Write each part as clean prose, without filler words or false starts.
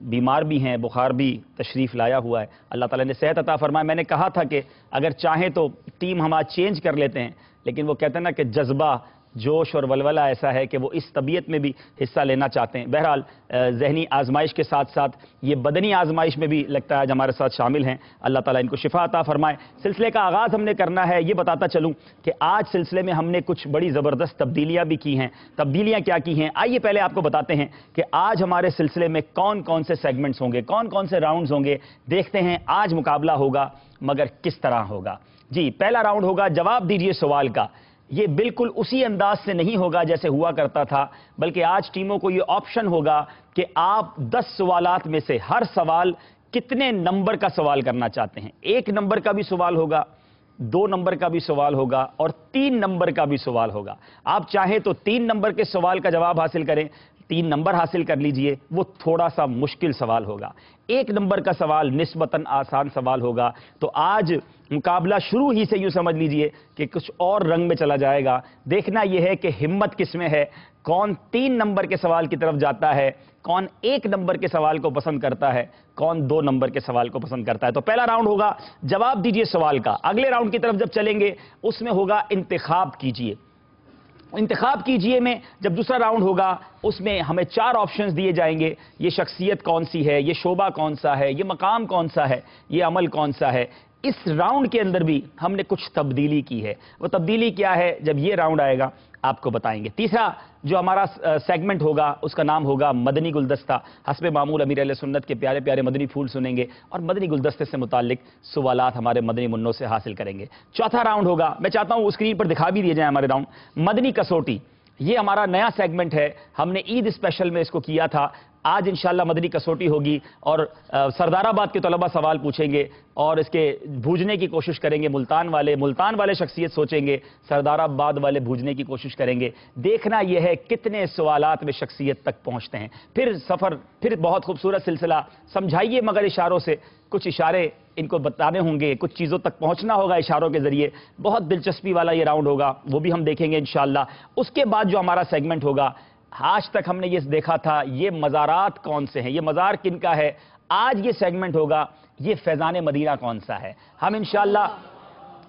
بیمار بھی ہیں, بخار بھی تشریف لایا ہوا ہے. اللہ تعالیٰ نے صحت عطا فرمائے. میں نے کہا تھا کہ اگر چاہیں تو ٹیم ہم آج چینج کر لیتے ہیں, لیکن وہ کہتے ہیں نا کہ جذبہ, جوش اور ولولہ ایسا ہے کہ وہ اس طبیعت میں بھی حصہ لینا چاہتے ہیں. بہرحال ذہنی آزمائش کے ساتھ ساتھ یہ بدنی آزمائش میں بھی لگتا ہے آج ہمارے ساتھ شامل ہیں. اللہ تعالیٰ ان کو شفا عطا فرمائے. سلسلے کا آغاز ہم نے کرنا ہے. یہ بتاتا چلوں کہ آج سلسلے میں ہم نے کچھ بڑی زبردست تبدیلیاں بھی کی ہیں. تبدیلیاں کیا کی ہیں, آئیے پہلے آپ کو بتاتے ہیں کہ آج ہمارے سلسلے میں کون کون سے سیگمنٹس ہوں گے, کون کون سے راؤنڈز ہوں گے. دیکھتے ہیں آج مقابلہ ہوگا مگر کس طرح ہوگا. جی, پہلا راؤنڈ ہوگا جواب دیجئے سوال کا. یہ بالکل اسی انداز سے نہیں ہوگا جیسے ہوا کرتا تھا, بلکہ آج ٹیموں کو یہ آپشن ہوگا کہ آپ 10 سوالات میں سے ہر سوال کتنے نمبر کا سوال کرنا چاہتے ہیں. 1 نمبر کا بھی سوال ہوگا, 2 نمبر کا بھی سوال ہوگا اور 3 نمبر کا بھی سوال ہوگا. آپ چاہیں تو 3 نمبر کے سوال کا جواب حاصل کریں, 3 نمبر حاصل کر لیجئے, وہ تھوڑا سا مشکل سوال ہوگا. 1 نمبر کا سوال نسبتاً آسان سوال ہوگا. تو آج مقابلہ شروع ہی سے یوں سمجھ لیجئے کہ کچھ اور رنگ میں چلا جائے گا. دیکھنا یہ ہے کہ ہمت کس میں ہے, کون 3 نمبر کے سوال کی طرف جاتا ہے, کون 1 نمبر کے سوال کو پسند کرتا ہے, کون 2 نمبر کے سوال کو پسند کرتا ہے. تو پہلا راؤنڈ ہوگا جواب دیجئے سوال کا. اگلے راؤنڈ کی طرف جب چلیں گے اس میں ہوگا انتخاب کیجئے. انتخاب کیجئے میں جب دوسرا راؤنڈ ہوگا اس میں ہمیں 4 آپشنز دیے جائیں گے. یہ شخصیت کون سی ہے, یہ شعبہ کون سا ہے, یہ مقام کون سا ہے, یہ عمل کون سا ہے. اس راؤنڈ کے اندر بھی ہم نے کچھ تبدیلی کی ہے. وہ تبدیلی کیا ہے جب یہ راؤنڈ آئے گا آپ کو بتائیں گے. تیسرا جو ہمارا سیگمنٹ ہوگا اس کا نام ہوگا مدنی گلدستہ. حسب معمول امیر اہل سنت کے پیارے پیارے مدنی پھول سنیں گے اور مدنی گلدستے سے متعلق سوالات ہمارے مدنی منوں سے حاصل کریں گے. چوتھا راؤنڈ ہوگا, میں چاہتا ہوں اسکرین پر دکھا بھی دیے جائیں ہمارے راؤنڈ, مدنی کسوٹی. یہ ہمارا نیا سیگمنٹ ہے, ہم نے عید اسپیشل میں اس کو کیا تھا. آج انشاءاللہ مدنی کسوٹی ہوگی اور سردار آباد کے طلبہ سوال پوچھیں گے اور اس کے بھوجنے کی کوشش کریں گے. ملتان والے شخصیت سوچیں گے, سردار آباد والے بھوجنے کی کوشش کریں گے. دیکھنا یہ ہے کتنے سوالات میں شخصیت تک پہنچتے ہیں. پھر بہت خوبصورت سلسلہ, سمجھائیے مگر اشاروں سے. کچھ اشارے ان کو بتانے ہوں گے, کچھ چیزوں تک پہنچنا ہوگا اشاروں کے ذریعے. بہت دلچسپی والا یہ راؤنڈ ہوگا, وہ بھی ہم دیکھیں گے انشاءاللہ. اس کے بعد جو ہمارا سیگمنٹ ہوگا, آج تک ہم نے یہ دیکھا تھا یہ مزارات کون سے ہیں, یہ مزار کن کا ہے. آج یہ سیگمنٹ ہوگا یہ فیضان مدینہ کون سا ہے. ہم انشاءاللہ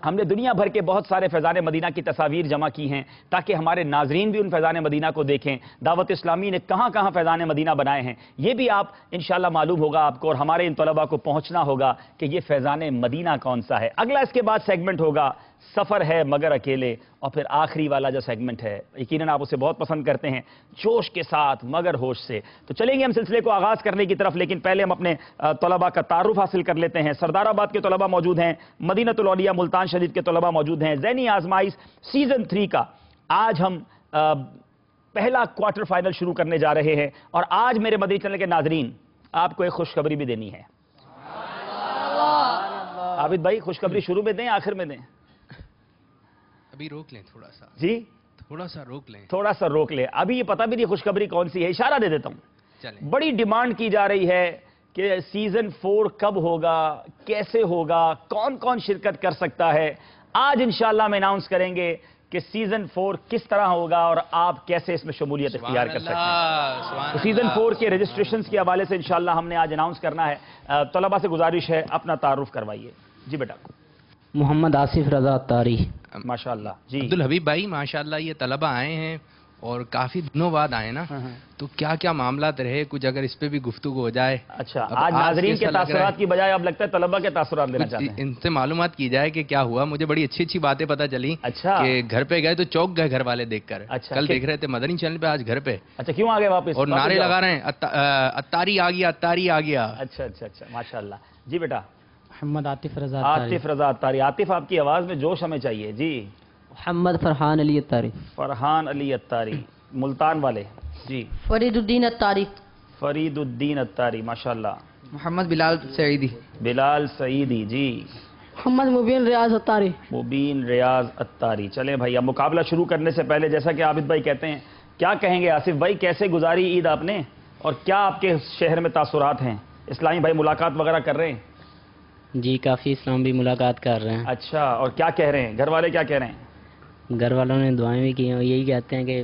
ہم نے دنیا بھر کے بہت سارے فیضان مدینہ کی تصاویر جمع کی ہیں تاکہ ہمارے ناظرین بھی ان فیضان مدینہ کو دیکھیں. دعوت اسلامی نے کہاں کہاں فیضان مدینہ بنائے ہیں یہ بھی آپ انشاءاللہ معلوم ہوگا آپ کو, اور ہمارے ان طلباء کو پہنچنا ہوگا کہ یہ فیضان مدینہ کون سا ہے. اگلا اس کے بعد سیگمنٹ ہوگا سفر ہے مگر اکیلے, اور پھر آخری والا جو سیگمنٹ ہے یقیناً آپ اسے بہت پسند کرتے ہیں, جوش کے ساتھ مگر ہوش سے. تو چلیں گے ہم سلسلے کو آغاز کرنے کی طرف, لیکن پہلے ہم اپنے طلباء کا تعارف حاصل کر لیتے ہیں. سردار آباد کے طلباء موجود ہیں, مدینۃ الاولیاء ملتان شریف کے طلباء موجود ہیں. ذہنی آزمائش سیزن 3 کا آج ہم پہلا کوارٹر فائنل شروع کرنے جا رہے ہیں, اور آج میرے مدنی چینل کے ناظرین آپ کو ایک خوشخبری بھی دینی ہے. عابد بھائی خوشخبری شروع میں دیں آخر میں دیں؟ ابھی روک لیں تھوڑا سا. جی تھوڑا سا روک لیں. تھوڑا سا روک لیں. ابھی یہ پتہ بھی نہیں خوشخبری کون سی ہے, اشارہ دے دیتا ہوں. چلیں. بڑی ڈیمانڈ کی جا رہی ہے کہ سیزن 4 کب ہوگا, کیسے ہوگا, کون کون شرکت کر سکتا ہے. آج انشاءاللہ ہم اناؤنس کریں گے کہ سیزن 4 کس طرح ہوگا اور آپ کیسے اس میں شمولیت اختیار کر سکتے ہیں. سیزن 4 کے رجسٹریشنز کے حوالے سے انشاءاللہ ہم نے آج اناؤنس کرنا ہے. طلباء سے گزارش ہے اپنا تعارف کروائیے. جی بیٹا. محمد آصف رضا اتاری. ماشاءاللہ. جی عبدالحبیب بھائی ماشاءاللہ یہ طلبہ آئے ہیں اور کافی دنوں بعد آئے نا, تو کیا کیا معاملات رہے, کچھ اگر اس پہ بھی گفتگو ہو جائے. اچھا, آج ناظرین کے تاثرات کی بجائے اب لگتا ہے طلبہ کے تاثرات دینا چاہتے ہیں. ان سے معلومات کی جائے کہ کیا ہوا. مجھے بڑی اچھی باتیں پتہ چلی. اچھا, کہ گھر پہ گئے تو چوک گئے گھر والے دیکھ کر. کل دیکھ رہے تھے مدنی چینل پہ, آج گھر پہ. اچھا, کیوں آ گئے واپس؟ اور نعرے لگا رہے ہیں اتاری آ گیا, اتاری آ گیا. اچھا اچھا اچھا, ماشاءاللہ. جی بیٹا. محمد عاطف رضا. عاطف رضا اتاری. عاطف آپ کی آواز میں جوش ہمیں چاہیے. جی. محمد فرحان علی اتاری. فرحان علی اتاری ملتان والے. جی. فرید الدین اتاری. فرید الدین اتاری ماشاءاللہ. محمد بلال سعیدی. بلال سعیدی. جی. محمد مبین ریاض اتاری. مبین ریاض اتاری. چلیں بھائی, اب مقابلہ شروع کرنے سے پہلے جیسا کہ عابد بھائی کہتے ہیں, کیا کہیں گے آصف بھائی, کیسے گزاری عید آپ نے اور کیا آپ کے شہر میں تاثرات ہیں؟ اسلامی بھائی ملاقات وغیرہ کر رہے ہیں؟ جی کافی اسلام بھی ملاقات کر رہے ہیں. اچھا, اور کیا کہہ رہے ہیں گھر والے, کیا کہہ رہے ہیں؟ گھر والوں نے دعائیں بھی کی ہیں, یہی کہتے ہیں کہ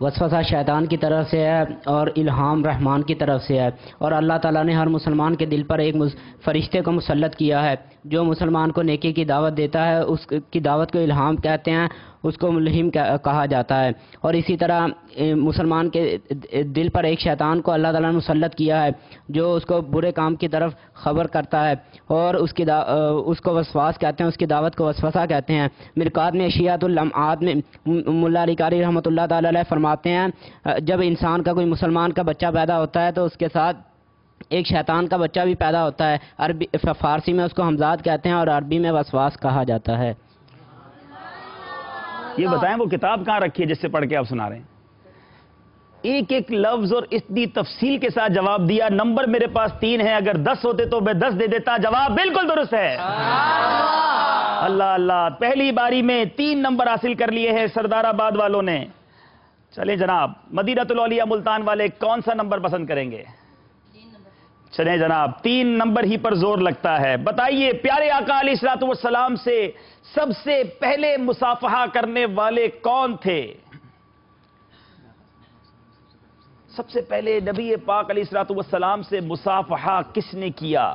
وسوسہ شیطان کی طرف سے ہے اور الہام رحمان کی طرف سے ہے، اور اللہ تعالیٰ نے ہر مسلمان کے دل پر ایک فرشتے کو مسلط کیا ہے جو مسلمان کو نیکی کی دعوت دیتا ہے، اس کی دعوت کو الہام کہتے ہیں، اس کو ملہم کہا جاتا ہے۔ اور اسی طرح مسلمان کے دل پر ایک شیطان کو اللہ تعالیٰ نے مسلط کیا ہے جو اس کو برے کام کی طرف خبر کرتا ہے، اور اس کو وسواس کہتے ہیں، اس کی دعوت کو وسوسہ کہتے ہیں۔ مرقات میں اشیات اللمعات میں ملا علی قاری رحمۃ اللہ تعالیٰ علیہ فرماتے ہیں جب انسان کا کوئی مسلمان کا بچہ پیدا ہوتا ہے تو اس کے ساتھ ایک شیطان کا بچہ بھی پیدا ہوتا ہے، فارسی میں اس کو حمزات کہتے ہیں اور عربی میں وسواس کہا جاتا ہے۔ یہ بتائیں وہ کتاب کہاں رکھی ہے جس سے پڑھ کے آپ سنا رہے ہیں؟ ایک ایک لفظ اور اتنی تفصیل کے ساتھ جواب دیا۔ نمبر میرے پاس 3 ہے، اگر 10 ہوتے تو میں 10 دے دیتا۔ جواب بالکل درست ہے۔ اللہ اللہ، پہلی باری میں 3 نمبر حاصل کر لیے ہیں سردار آباد والوں نے۔ چلیں جناب، مدینہ الاولیاء ملتان والے کون سا نمبر پسند کریں گے؟ چلیں جناب، 3 نمبر ہی پر زور لگتا ہے۔ بتائیے پیارے آقا علیہ الصلوۃ والسلام سے سب سے پہلے مصافحہ کرنے والے کون تھے؟ سب سے پہلے نبی پاک علیہ الصلوۃ والسلام سے مصافحہ کس نے کیا؟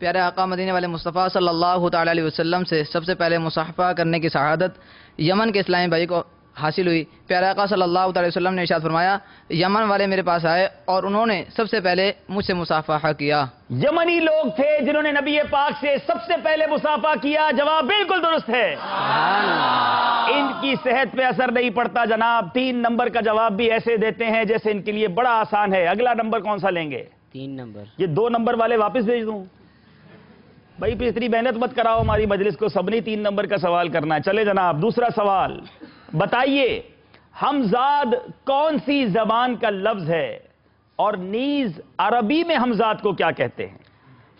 پیارے آقا مدینے والے مصطفیٰ صلی اللہ تعالی علیہ وسلم سے سب سے پہلے مصافحہ کرنے کی سعادت یمن کے اسلامی بھائی کو حاصل ہوئی۔ پیارے آقا صلی اللہ تعالی وسلم نے ارشاد فرمایا، یمن والے میرے پاس آئے اور انہوں نے سب سے پہلے مجھ سے مصافحہ کیا۔ یمنی لوگ تھے جنہوں نے نبی پاک سے سب سے پہلے مصافحہ کیا۔ جواب بالکل درست ہے۔ ان کی صحت پہ اثر نہیں پڑتا جناب، 3 نمبر کا جواب بھی ایسے دیتے ہیں جیسے ان کے لیے بڑا آسان ہے۔ اگلا نمبر کون سا لیں گے؟ 3 نمبر۔ یہ 2 نمبر والے واپس بھیج دوں؟ بھائی پھر اتنی محنت مت کراؤ ہماری مجلس کو، سب نے 3 نمبر کا سوال کرنا ہے۔ چلے جناب، دوسرا سوال بتائیے، ہمزاد کون سی زبان کا لفظ ہے اور نیز عربی میں ہمزاد کو کیا کہتے ہیں؟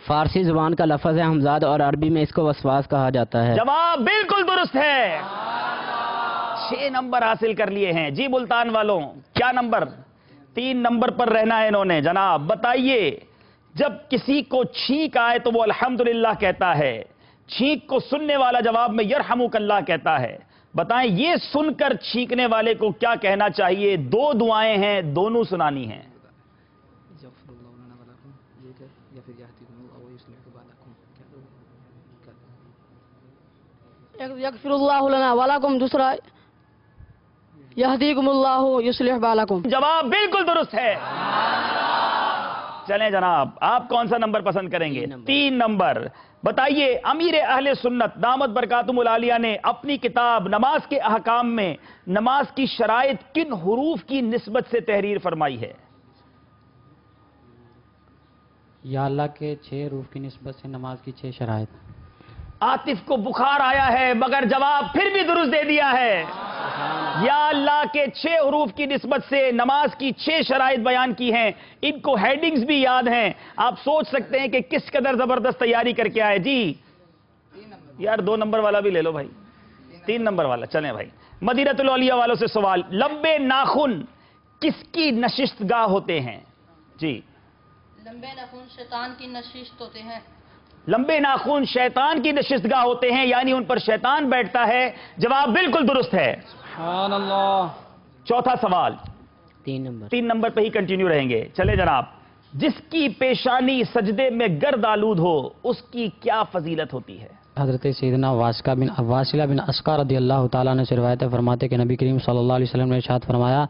فارسی زبان کا لفظ ہے حمزاد اور عربی میں اس کو وسواس کہا جاتا ہے۔ جواب بالکل درست ہے۔ 6 نمبر حاصل کر لیے ہیں۔ جی ملتان والوں، کیا نمبر؟ 3 نمبر پر رہنا ہے انہوں نے۔ جناب بتائیے، جب کسی کو چھینک آئے تو وہ الحمدللہ کہتا ہے، چھینک کو سننے والا جواب میں یرحمک اللہ کہتا ہے۔ بتائیں یہ سن کر چھینکنے والے کو کیا کہنا چاہیے؟ 2 دعائیں ہیں، دونوں سنانی ہیں۔ یغفر اللہ لنا ولکم، دوسرا یہدیکم اللہ یصلح بالکم۔ جواب بالکل درست ہے۔ چلیں جناب، آپ کون سا نمبر پسند کریں گے؟ 3 نمبر۔ بتائیے، امیر اہل سنت دامت برکاتہم العالیہ نے اپنی کتاب نماز کے احکام میں نماز کی شرائط کن حروف کی نسبت سے تحریر فرمائی ہے؟ یا اللہ کے 6 حروف کی نسبت سے نماز کی 6 شرائط۔ عاطف کو بخار آیا ہے مگر جواب پھر بھی درست دے دیا ہے۔ یا اللہ کے 6 حروف کی نسبت سے نماز کی 6 شرائط بیان کی ہیں، ان کو ہیڈنگز بھی یاد ہیں۔ آپ سوچ سکتے ہیں کہ کس قدر زبردست تیاری کر کے آئے۔ جی یار 2 نمبر والا بھی لے لو بھائی، 3 نمبر والا۔ چلیں بھائی، مدینہ الاولیاء والوں سے سوال، لمبے ناخن کس کی نشست گاہ ہوتے ہیں؟ جی لمبے ناخن شیطان کی نشست ہوتے ہیں۔ لمبے ناخن شیطان کی نشست گاہ ہوتے ہیں، یعنی ان پر شیطان بیٹھتا ہے۔ جواب بالکل درست ہے۔ سبحان اللہ۔ چوتھا سوال 3 نمبر۔ 3 نمبر پہ ہی کنٹینیو رہیں گے۔ چلے جناب، جس کی پیشانی سجدے میں گرد آلود ہو اس کی کیا فضیلت ہوتی ہے؟ حضرت سیدنا واصلہ بن اسقا رضی اللہ تعالیٰ نے سے روایت فرماتے کہ نبی کریم صلی اللہ علیہ وسلم نے ارشاد فرمایا،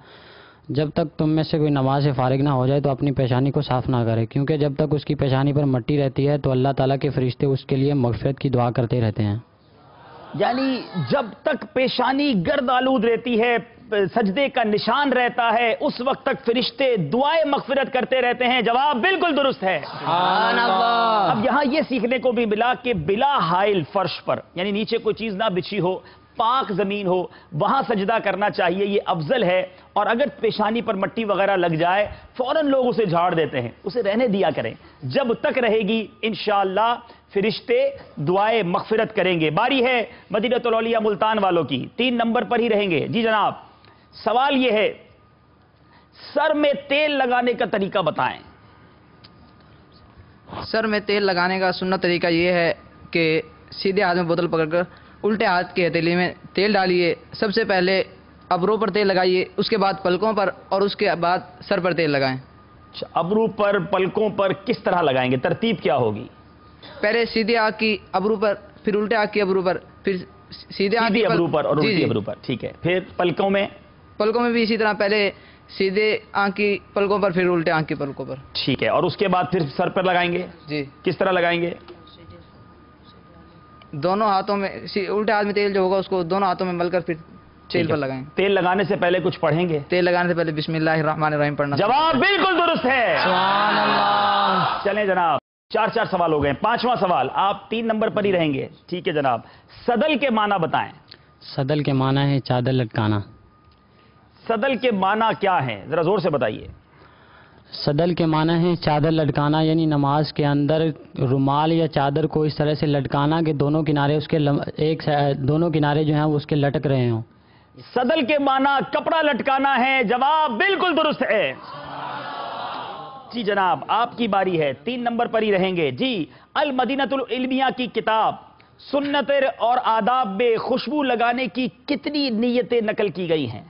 جب تک تم میں سے کوئی نماز سے فارغ نہ ہو جائے تو اپنی پیشانی کو صاف نہ کرے، کیونکہ جب تک اس کی پیشانی پر مٹی رہتی ہے تو اللہ تعالیٰ کے فرشتے اس کے لیے مغفرت کی دعا کرتے رہتے ہیں۔ یعنی جب تک پیشانی گرد آلود رہتی ہے، سجدے کا نشان رہتا ہے، اس وقت تک فرشتے دعائیں مغفرت کرتے رہتے ہیں۔ جواب بالکل درست ہے۔ سبحان اللہ۔ اب یہاں یہ سیکھنے کو بھی ملا کہ بلا حائل فرش پر، یعنی نیچے کوئی چیز نہ بچھی ہو، پاک زمین ہو، وہاں سجدہ کرنا چاہیے، یہ افضل ہے۔ اور اگر پیشانی پر مٹی وغیرہ لگ جائے فوراً لوگ اسے جھاڑ دیتے ہیں، اسے رہنے دیا کریں، جب تک رہے گی انشاءاللہ فرشتے دعائیں مغفرت کریں گے۔ باری ہے مدینہ الاولیاء ملتان والوں کی، 3 نمبر پر ہی رہیں گے۔ جی جناب، سوال یہ ہے، سر میں تیل لگانے کا طریقہ بتائیں۔ سر میں تیل لگانے کا سنت طریقہ یہ ہے کہ سیدھے ہاتھ میں بوتل پکڑ کر الٹے ہاتھ کی ہتھیلی میں تیل ڈالیے، سب سے پہلے ابرو پر تیل لگائیے، اس کے بعد پلکوں پر، اور اس کے بعد سر پر تیل لگائیں۔ اچھا، ابرو پر، پلکوں پر کس طرح لگائیں گے؟ ترتیب کیا ہوگی؟ پہلے سیدھے آنکھ کی ابرو پر، پھر الٹے آنکھ کی ابرو پر، پھر سیدھے آنکھ سیدھی کی ابرو پر اور جی الٹی جی، ابرو پر، ٹھیک ہے۔ پھر پلکوں میں؟ پلکوں میں بھی اسی طرح، پہلے سیدھے آنکھ کی پلکوں پر، پھر الٹے آنکھ کی پلکوں پر۔ ٹھیک ہے، اور اس کے بعد پھر سر پر لگائیں گے؟ جی، کس طرح لگائیں گے؟ دونوں ہاتھوں میں، الٹے ہاتھ میں تیل جو ہوگا اس کو دونوں ہاتھوں میں مل کر پھر تیل پر لگائیں۔ تیل لگانے سے پہلے کچھ پڑھیں گے؟ تیل لگانے سے پہلے بسم اللہ الرحمن الرحیم پڑھنا۔ جواب بالکل درست ہے، سبحان اللہ۔ چلیں جناب، 4 سوال ہو گئے، 5واں سوال آپ 3 نمبر پر ہی رہیں گے، ٹھیک ہے جناب۔ صدل کے معنی بتائیں۔ صدل کے معنی ہے چادر لٹکانا۔ صدل کے معنی کیا ہیں، ذرا زور سے بتائیے۔ صدل کے معنی ہے چادر لٹکانا، یعنی نماز کے اندر رومال یا چادر کو اس طرح سے لٹکانا کہ دونوں کنارے اس کے دونوں کنارے جو ہیں وہ اس کے لٹک رہے ہوں۔ صدل کے معنی کپڑا لٹکانا ہے، جواب بالکل درست ہے۔ جی جناب، آپ کی باری ہے، 3 نمبر پر ہی رہیں گے۔ جی، المدینۃ العلمیہ کی کتاب سنت اور آداب میں خوشبو لگانے کی کتنی نیتیں نقل کی گئی ہیں؟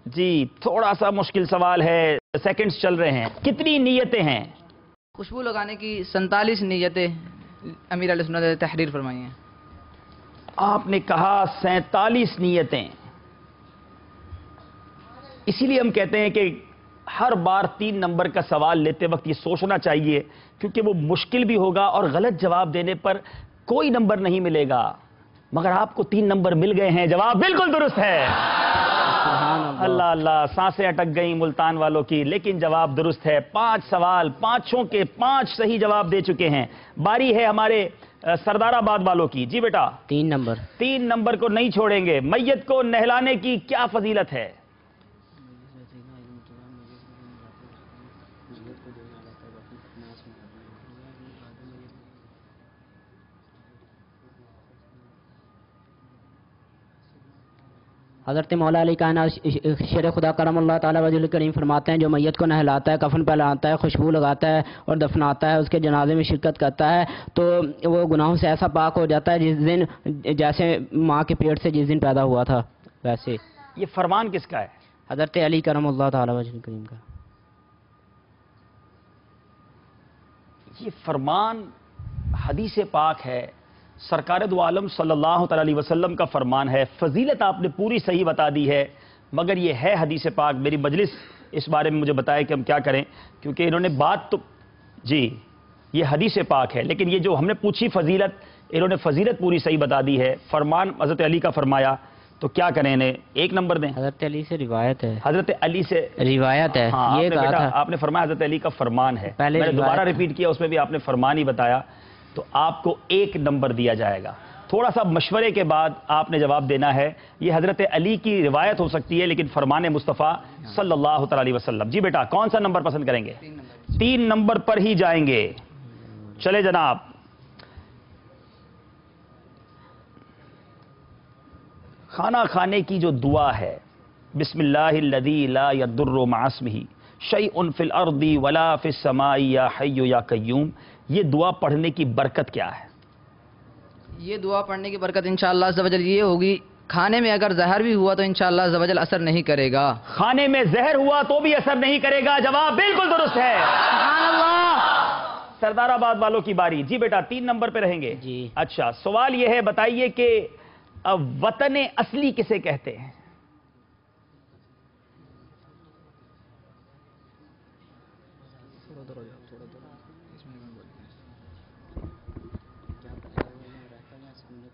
جی، تھوڑا سا مشکل سوال ہے، سیکنڈز چل رہے ہیں، کتنی نیتیں ہیں؟ خوشبو لگانے کی 47 نیتیں امیر علیہ سنت نے تحریر فرمائی ہیں۔ آپ نے کہا 47 نیتیں۔ اسی لیے ہم کہتے ہیں کہ ہر بار 3 نمبر کا سوال لیتے وقت یہ سوچنا چاہیے، کیونکہ وہ مشکل بھی ہوگا اور غلط جواب دینے پر کوئی نمبر نہیں ملے گا، مگر آپ کو 3 نمبر مل گئے ہیں، جواب بالکل درست ہے۔ اللہ اللہ، سانسیں اٹک گئیں ملتان والوں کی، لیکن جواب درست ہے۔ 5 سوال، 5 کے 5 صحیح جواب دے چکے ہیں۔ باری ہے ہمارے سردار آباد والوں کی۔ جی بیٹا، 3 نمبر 3 نمبر کو نہیں چھوڑیں گے۔ میت کو نہلانے کی کیا فضیلت ہے؟ حضرت مولا علی کائنات شیر خدا کرم اللہ تعالیٰ وجہ کریم فرماتے ہیں جو میت کو نہلاتا ہے، کفن پہناتا ہے، خوشبو لگاتا ہے اور دفناتا ہے، اس کے جنازے میں شرکت کرتا ہے تو وہ گناہوں سے ایسا پاک ہو جاتا ہے جس دن، جیسے ماں کے پیٹ سے جس دن پیدا ہوا تھا ویسے۔ یہ فرمان کس کا ہے؟ حضرت علی کرم اللہ تعالیٰ وجہ کریم کا۔ یہ فرمان حدیث پاک ہے، سرکار دو عالم صلی اللہ تعالی علیہ وسلم کا فرمان ہے۔ فضیلت آپ نے پوری صحیح بتا دی ہے، مگر یہ ہے حدیث پاک۔ میری مجلس اس بارے میں مجھے بتائے کہ ہم کیا کریں، کیونکہ انہوں نے بات تو جی یہ حدیث پاک ہے، لیکن یہ جو ہم نے پوچھی فضیلت، انہوں نے فضیلت پوری صحیح بتا دی ہے۔ فرمان حضرت علی کا فرمایا، تو کیا کریں انہیں 1 نمبر دیں؟ حضرت علی سے روایت ہے، حضرت علی سے روایت ہے، ہاں، یہ کہا تھا آپ نے فرمایا حضرت علی کا فرمان ہے، پہلے میں نے دوبارہ روایت ریپیٹ کیا، اس میں بھی آپ نے فرمان ہی بتایا، تو آپ کو 1 نمبر دیا جائے گا۔ تھوڑا سا مشورے کے بعد آپ نے جواب دینا ہے۔ یہ حضرت علی کی روایت ہو سکتی ہے لیکن فرمان مصطفیٰ صلی اللہ تعالی علیہ وسلم۔ جی بیٹا، کون سا نمبر پسند کریں گے؟ 3 نمبر پر ہی جائیں گے۔ چلے جناب، کھانا کھانے کی جو دعا ہے، بسم اللہ الذی لا یضر مع اسمہ شیء فی الارض ولا فی السماء یا حی یا قیوم، یہ دعا پڑھنے کی برکت کیا ہے؟ یہ دعا پڑھنے کی برکت انشاءاللہ عز و جل یہ ہوگی، کھانے میں اگر زہر بھی ہوا تو انشاءاللہ عز و جل اثر نہیں کرے گا۔ کھانے میں زہر ہوا تو بھی اثر نہیں کرے گا، جواب بالکل درست ہے۔ سبحان اللہ۔ سردار آباد والوں کی باری۔ جی بیٹا، 3 نمبر پہ رہیں گے؟ جی۔ اچھا، سوال یہ ہے، بتائیے کہ وطن اصلی کسے کہتے ہیں؟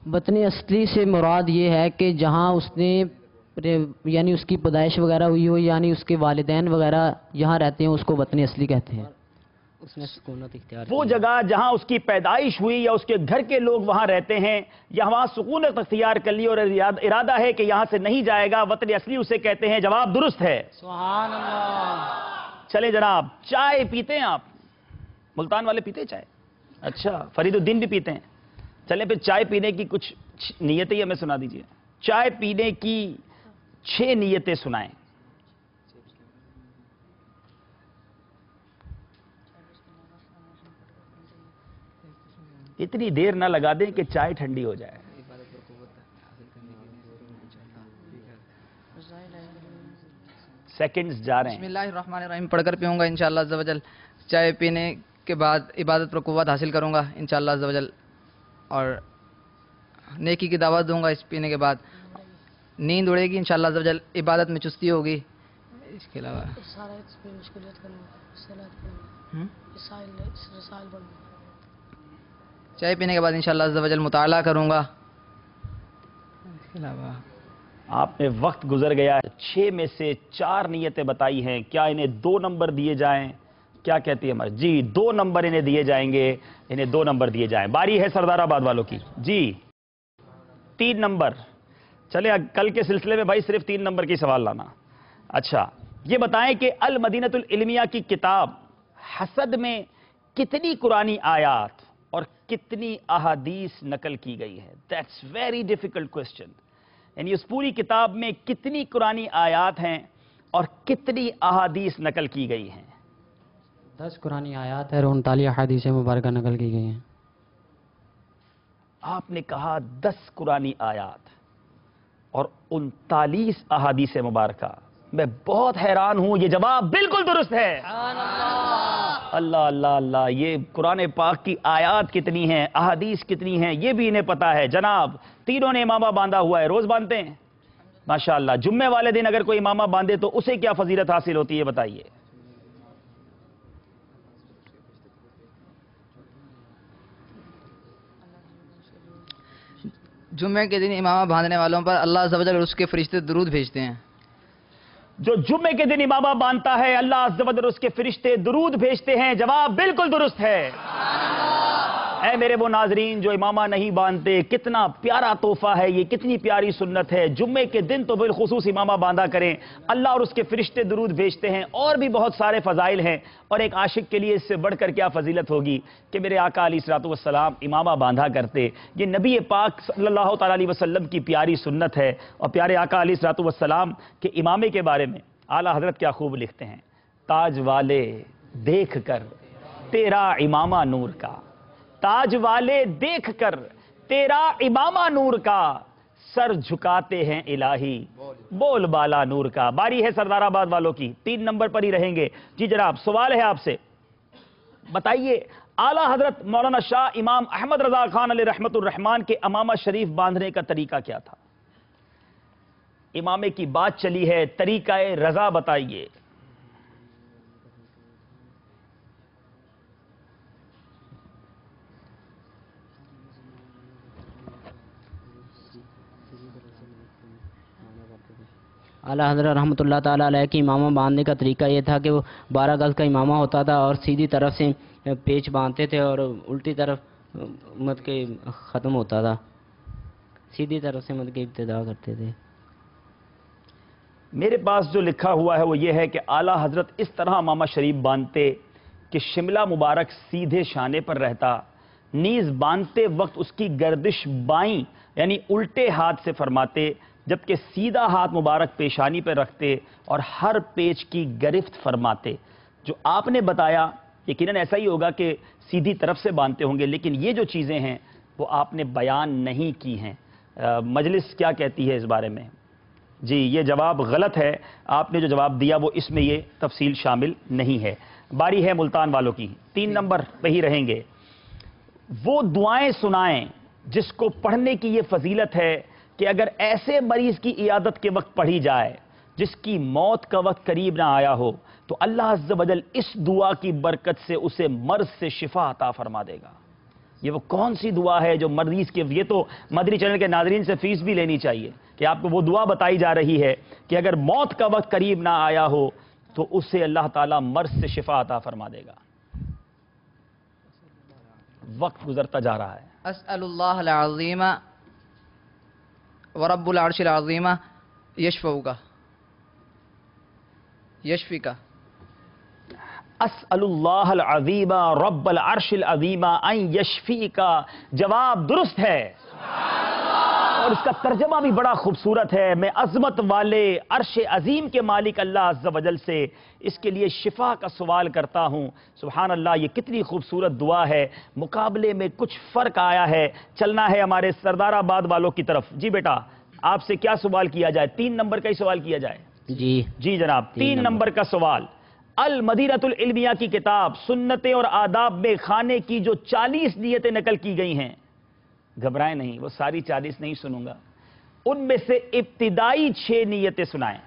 وطن اصلی سے مراد یہ ہے کہ جہاں اس نے یعنی اس کی پیدائش وغیرہ ہوئی ہو، یعنی اس کے والدین وغیرہ یہاں رہتے ہیں، اس کو وطن اصلی کہتے ہیں۔ اس نے سکونت اختیار وہ جگہ جہاں اس کی پیدائش ہوئی یا اس کے گھر کے لوگ وہاں رہتے ہیں یا وہاں سکونت اختیار کر لی اور ارادہ ہے کہ یہاں سے نہیں جائے گا، وطن اصلی اسے کہتے ہیں، جواب درست ہے۔ سبحان اللہ۔ چلے جناب، چائے پیتے ہیں آپ؟ ملتان والے پیتے ہیں چائے؟ اچھا، فرید الدین بھی پیتے ہیں؟ چلیں پھر چائے پینے کی کچھ نیتیں ہمیں سنا دیجئے۔ چائے پینے کی 6 نیتیں سنائیں۔ اتنی دیر نہ لگا دیں کہ چائے ٹھنڈی ہو جائے. سیکنڈز جا رہے بسم ہیں. اللہ الرحمن الرحیم پڑھ کر پیوں گا انشاءاللہ عز و جل. چائے پینے کے بعد عبادت پر قوت حاصل کروں گا انشاءاللہ عز و جل، اور نیکی کی دعوت دوں گا اس پینے کے بعد. نیند اڑے گی انشاءاللہ عز و جل، عبادت میں چستی ہوگی. اس کے علاوہ چائے پینے کے بعد انشاءاللہ عز و جل مطالعہ کروں گا. اس کے علاوہ آپ نے وقت گزر گیا. 6 میں سے 4 نیتیں بتائی ہیں. کیا انہیں 2 نمبر دیے جائیں؟ کیا کہتی ہے ہمارے؟ جی 2 نمبر انہیں دیے جائیں گے. انہیں 2 نمبر دیے جائیں. باری ہے سردار آباد والوں کی. جی 3 نمبر. چلے کل کے سلسلے میں بھائی صرف 3 نمبر کی سوال لانا. اچھا یہ بتائیں کہ المدینۃ العلمیہ کی کتاب حسد میں کتنی قرآنی آیات اور کتنی احادیث نقل کی گئی ہے؟ That's very difficult question. یعنی اس پوری کتاب میں کتنی قرآنی آیات ہیں اور کتنی احادیث نقل کی گئی ہیں؟ 10 قرآنی آیات ہے اور 39 احادیث مبارکہ نقل کی گئی ہیں. آپ نے کہا 10 قرآنی آیات اور 39 احادیث مبارکہ. میں بہت حیران ہوں. یہ جواب بالکل درست ہے. اللہ اللہ اللہ. یہ قرآن پاک کی آیات کتنی ہیں، احادیث کتنی ہیں، یہ بھی انہیں پتا ہے. جناب تینوں نے امامہ باندھا ہوا ہے. روز باندھتے ہیں؟ ماشاءاللہ. جمعے والے دن اگر کوئی امامہ باندھے تو اسے کیا فضیلت حاصل ہوتی ہے بتائیے؟ جمعے کے دن امامہ باندھنے والوں پر اللہ عز و جل اور اس کے فرشتے درود بھیجتے ہیں. جو جمعے کے دن امامہ باندھتا ہے اللہ عز و جل اس کے فرشتے درود بھیجتے ہیں. جواب بالکل درست ہے. اے میرے وہ ناظرین جو امامہ نہیں باندھتے، کتنا پیارا تحفہ ہے یہ، کتنی پیاری سنت ہے. جمعے کے دن تو بالخصوص امامہ باندھا کریں. اللہ اور اس کے فرشتے درود بھیجتے ہیں. اور بھی بہت سارے فضائل ہیں، اور ایک عاشق کے لیے اس سے بڑھ کر کیا فضیلت ہوگی کہ میرے آقا علیہ الصلوۃ والسلام امامہ باندھا کرتے. یہ نبی پاک صلی اللہ تعالیٰ علیہ وسلم کی پیاری سنت ہے. اور پیارے آقا علیہ الصلوۃ والسلام کے امامے کے بارے میں اعلیٰ حضرت کیا خوب لکھتے ہیں. تاج والے دیکھ کر تیرا امامہ نور کا، تاج والے دیکھ کر تیرا امامہ نور کا، سر جھکاتے ہیں الہی بول بالا نور کا. باری ہے سردار آباد والوں کی. 3 نمبر پر ہی رہیں گے. جی جناب سوال ہے آپ سے. بتائیے اعلیٰ حضرت مولانا شاہ امام احمد رضا خان علیہ رحمت الرحمان کے امامہ شریف باندھنے کا طریقہ کیا تھا؟ امامے کی بات چلی ہے، طریقہ رضا بتائیے. اعلیٰ حضرت رحمۃ اللہ تعالیٰ علیہ کی امامہ باندھنے کا طریقہ یہ تھا کہ وہ 12 گز کا امامہ ہوتا تھا اور سیدھی طرف سے پیچ باندھتے تھے اور الٹی طرف مت کے ختم ہوتا تھا. سیدھی طرف سے مت کے ابتدا کرتے تھے. میرے پاس جو لکھا ہوا ہے وہ یہ ہے کہ اعلیٰ حضرت اس طرح امامہ شریف باندھتے کہ شملہ مبارک سیدھے شانے پر رہتا، نیز باندھتے وقت اس کی گردش بائیں یعنی الٹے ہاتھ سے فرماتے، جبکہ سیدھا ہاتھ مبارک پیشانی پر رکھتے اور ہر پیچ کی گرفت فرماتے. جو آپ نے بتایا یقیناً ایسا ہی ہوگا کہ سیدھی طرف سے باندھتے ہوں گے، لیکن یہ جو چیزیں ہیں وہ آپ نے بیان نہیں کی ہیں. مجلس کیا کہتی ہے اس بارے میں؟ جی یہ جواب غلط ہے. آپ نے جو جواب دیا وہ اس میں یہ تفصیل شامل نہیں ہے. باری ہے ملتان والوں کی. 3 نمبر پہ ہی رہیں گے. وہ دعائیں سنائیں جس کو پڑھنے کی یہ فضیلت ہے کہ اگر ایسے مریض کی عیادت کے وقت پڑھی جائے جس کی موت کا وقت قریب نہ آیا ہو تو اللہ عز و جل اس دعا کی برکت سے اسے مرض سے شفا عطا فرما دے گا. یہ وہ کون سی دعا ہے جو مریض کے، یہ تو مدنی چینل کے ناظرین سے فیس بھی لینی چاہیے کہ آپ کو وہ دعا بتائی جا رہی ہے کہ اگر موت کا وقت قریب نہ آیا ہو تو اسے اللہ تعالیٰ مرض سے شفا عطا فرما دے گا. وقت گزرتا جا رہا ہے. اسأل اللہ العظیم ورب العرش العظیم یشفعک یشفیک. اسأل اللہ العظیم رب العرش العظیم ان یشفیک. جواب درست ہے. اور اس کا ترجمہ بھی بڑا خوبصورت ہے، میں عظمت والے عرش عظیم کے مالک اللہ عز و جل سے اس کے لیے شفا کا سوال کرتا ہوں۔ سبحان اللہ، یہ کتنی خوبصورت دعا ہے۔ مقابلے میں کچھ فرق آیا ہے، چلنا ہے ہمارے سردار آباد والوں کی طرف۔ جی بیٹا، آپ سے کیا سوال کیا جائے؟ 3 نمبر کا ہی سوال کیا جائے؟ جی جناب، 3 نمبر کا سوال۔ المدینۃ العلمیہ کی کتاب سنتیں اور آداب میں کھانے کی جو 40 نیتیں نقل کی گئی ہیں، گھبرائیں نہیں، وہ ساری 40 نہیں سنوں گا، ان میں سے ابتدائی 6 نیتیں سنائیں۔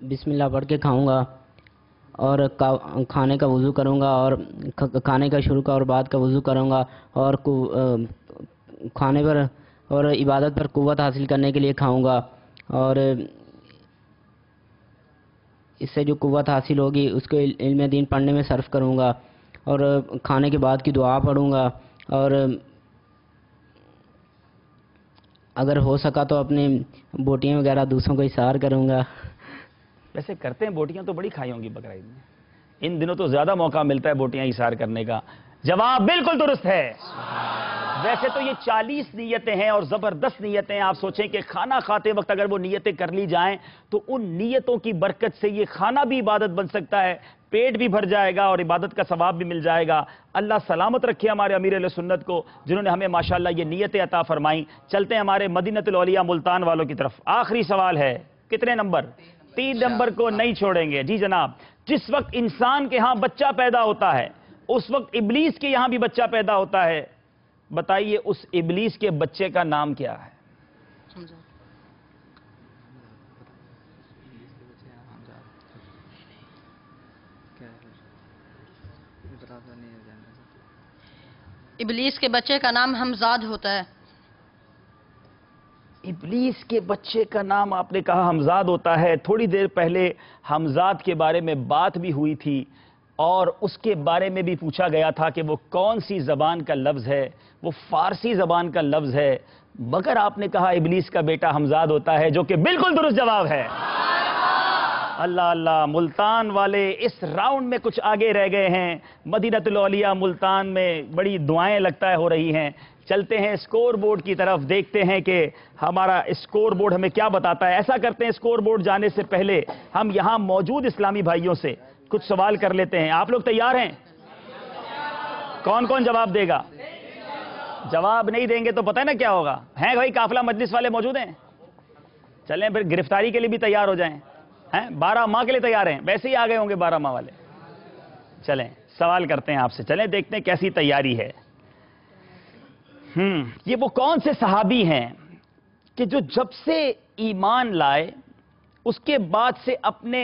بسم اللہ پڑھ کے کھاؤں گا اور کھانے کا وضو کروں گا، اور کھانے کا شروع کا اور بعد کا وضو کروں گا، اور کھانے پر اور عبادت پر قوت حاصل کرنے کے لیے کھاؤں گا، اور اس سے جو قوت حاصل ہوگی اس کو علم دین پڑھنے میں صرف کروں گا، اور کھانے کے بعد کی دعا پڑھوں گا، اور اگر ہو سکا تو اپنی بوٹیاں وغیرہ دوسروں کو اثار کروں گا۔ ویسے کرتے ہیں، بوٹیاں تو بڑی کھائی ہوں گی بقرعید میں، ان دنوں تو زیادہ موقع ملتا ہے بوٹیاں اثار کرنے کا۔ جواب بالکل درست ہے۔ ویسے تو یہ 40 نیتیں ہیں اور زبردست نیتیں ہیں۔ آپ سوچیں کہ کھانا کھاتے وقت اگر وہ نیتیں کر لی جائیں تو ان نیتوں کی برکت سے یہ کھانا بھی عبادت بن سکتا ہے، پیٹ بھی بھر جائے گا اور عبادت کا ثواب بھی مل جائے گا۔ اللہ سلامت رکھے ہمارے امیر اہل سنت کو، جنہوں نے ہمیں ماشاءاللہ یہ نیتیں عطا فرمائیں۔ چلتے ہیں ہمارے مدینۃ الاولیاء ملتان والوں کی طرف۔ آخری سوال ہے، کتنے نمبر؟ 3 نمبر کو نہیں چھوڑیں گے۔ جی جناب، جس وقت انسان کے ہاں بچہ پیدا ہوتا ہے اس وقت ابلیس کے یہاں بھی بچہ پیدا ہوتا ہے، بتائیے اس ابلیس کے بچے کا نام کیا ہے؟ ابلیس کے بچے کا نام حمزاد ہوتا ہے۔ ابلیس کے بچے کا نام آپ نے کہا حمزاد ہوتا ہے۔ تھوڑی دیر پہلے حمزاد کے بارے میں بات بھی ہوئی تھی اور اس کے بارے میں بھی پوچھا گیا تھا کہ وہ کون سی زبان کا لفظ ہے، وہ فارسی زبان کا لفظ ہے، مگر آپ نے کہا ابلیس کا بیٹا حمزاد ہوتا ہے، جو کہ بالکل درست جواب ہے۔ اللہ اللہ، ملتان والے اس راؤنڈ میں کچھ آگے رہ گئے ہیں۔ مدینۃ الاولیاء ملتان میں بڑی دعائیں لگتا ہے ہو رہی ہیں۔ چلتے ہیں اسکور بورڈ کی طرف، دیکھتے ہیں کہ ہمارا اسکور بورڈ ہمیں کیا بتاتا ہے۔ ایسا کرتے ہیں، اسکور بورڈ جانے سے پہلے ہم یہاں موجود اسلامی بھائیوں سے کچھ سوال کر لیتے ہیں۔ آپ لوگ تیار ہیں؟ کون کون جواب دے گا؟ جواب نہیں دیں گے تو پتہ ہے نا کیا ہوگا؟ ہیں بھائی قافلہ مجلس والے موجود ہیں؟ چلیں پھر گرفتاری کے لیے بھی تیار ہو جائیں۔ 12 ماہ کے لیے تیار ہیں؟ ویسے ہی آ گئے ہوں گے 12 ماہ والے۔ چلیں سوال کرتے ہیں آپ سے، چلیں دیکھتے ہیں کیسی تیاری ہے۔ یہ وہ کون سے صحابی ہیں کہ جو جب سے ایمان لائے اس کے بعد سے اپنے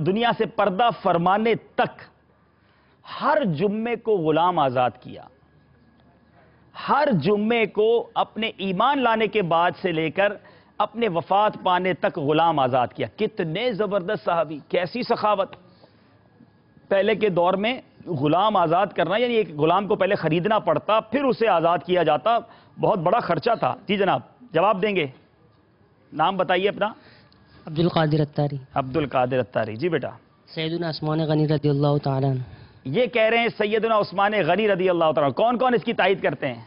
دنیا سے پردہ فرمانے تک ہر جمعے کو غلام آزاد کیا؟ ہر جمعے کو اپنے ایمان لانے کے بعد سے لے کر اپنے وفات پانے تک غلام آزاد کیا۔ کتنے زبردست صحابی، کیسی سخاوت۔ پہلے کے دور میں غلام آزاد کرنا یعنی ایک غلام کو پہلے خریدنا پڑتا پھر اسے آزاد کیا جاتا، بہت بڑا خرچہ تھا۔ جی جناب، جواب دیں گے؟ نام بتائیے اپنا۔ عبد القادر اتاری۔ عبد القادر اتاری، جی بیٹا۔ سیدنا عثمان غنی رضی اللہ تعالیٰ عنہ۔ یہ کہہ رہے ہیں سیدنا عثمان غنی رضی اللہ تعالیٰ عنہ۔ کون کون اس کی تائید کرتے ہیں؟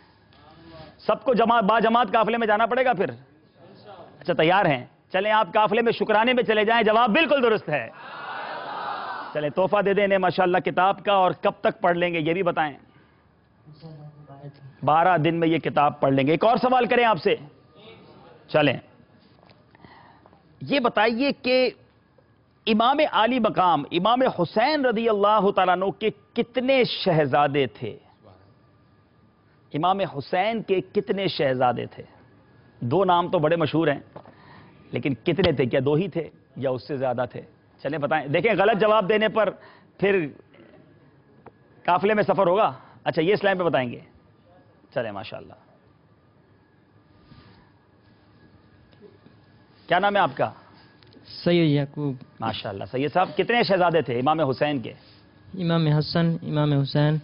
سب کو باجماعت قافلے میں جانا پڑے گا پھر؟ اچھا تیار ہیں؟ چلیں آپ قافلے میں شکرانے میں چلے جائیں، جواب بالکل درست ہے۔ چلیں تحفہ دے دیں انہیں ماشاءاللہ کتاب کا، اور کب تک پڑھ لیں گے یہ بھی بتائیں؟ 12 دن میں یہ کتاب پڑھ لیں گے۔ ایک اور سوال کریں آپ سے، چلیں یہ بتائیے کہ امام عالی مقام امام حسین رضی اللہ تعالیٰ عنہ کے کتنے شہزادے تھے؟ امام حسین کے کتنے شہزادے تھے؟ 2 نام تو بڑے مشہور ہیں، لیکن کتنے تھے؟ کیا 2 ہی تھے یا اس سے زیادہ تھے؟ چلیں بتائیں۔ دیکھیں غلط جواب دینے پر پھر قافلے میں سفر ہوگا۔ اچھا یہ اسلام پہ بتائیں گے؟ چلیں ماشاءاللہ۔ کیا نام ہے آپ کا؟ سید یعقوب۔ ماشاءاللہ سید صاحب، کتنے شہزادے تھے امام حسین کے؟ امام حسن، امام حسین۔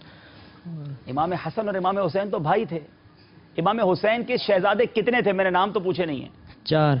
امام حسن اور امام حسین تو بھائی تھے۔ امام حسین کے شہزادے کتنے تھے؟ میرے نام تو پوچھے نہیں ہیں۔ 4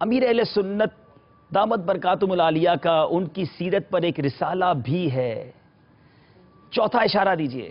امیر اہل سنت دامت برکاتہم العالیہ کا ان کی سیرت پر ایک رسالہ بھی ہے. چوتھا اشارہ دیجئے.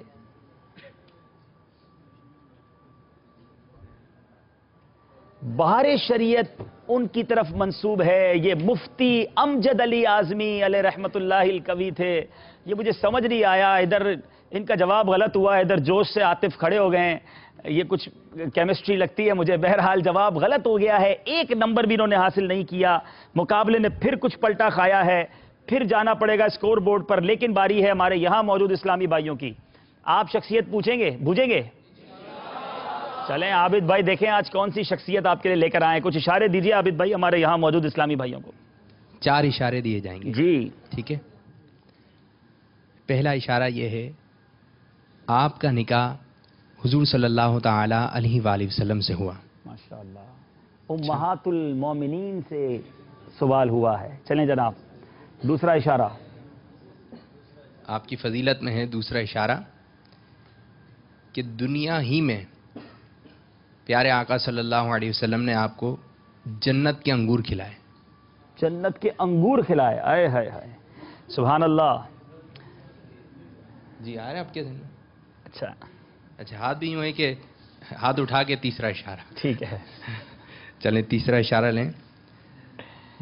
بہار شریعت ان کی طرف منسوب ہے. یہ مفتی امجد علی اعظمی علیہ رحمت اللہ القوی تھے. یہ مجھے سمجھ نہیں آیا, ادھر ان کا جواب غلط ہوا, ادھر جوش سے عاطف کھڑے ہو گئے. یہ کچھ کیمسٹری لگتی ہے مجھے. بہرحال جواب غلط ہو گیا ہے. 1 نمبر بھی انہوں نے حاصل نہیں کیا. مقابلے نے پھر کچھ پلٹا کھایا ہے. پھر جانا پڑے گا اسکور بورڈ پر. لیکن باری ہے ہمارے یہاں موجود اسلامی بھائیوں کی. آپ شخصیت بوجھیں گے؟ چلیں عابد بھائی دیکھیں آج کون سی شخصیت آپ کے لیے لے کر آئیں. کچھ اشارے دیجئے عابد بھائی ہمارے یہاں موجود اسلامی بھائیوں کو. 4 اشارے دیے جائیں گے. جی ٹھیک ہے. پہلا اشارہ یہ ہے, آپ کا نکاح حضور صلی اللہ تعالی علیہ وآلہ وسلم سے ہوا. ماشاءاللہ. امہات المومنین سے سوال ہوا ہے. چلیں جناب دوسرا اشارہ. آپ کی فضیلت میں ہے دوسرا اشارہ کہ دنیا ہی میں پیارے آقا صلی اللہ علیہ وسلم نے آپ کو جنت کے انگور کھلائے. جنت کے انگور کھلائے. آئے ہائے ہائے, سبحان اللہ. جی آ رہے آپ کے ذہن میں؟ اچھا ہاتھ بھی یوں ہے کہ ہاتھ اٹھا کے تیسرا اشارہ. ٹھیک ہے. چلیں تیسرا اشارہ لیں.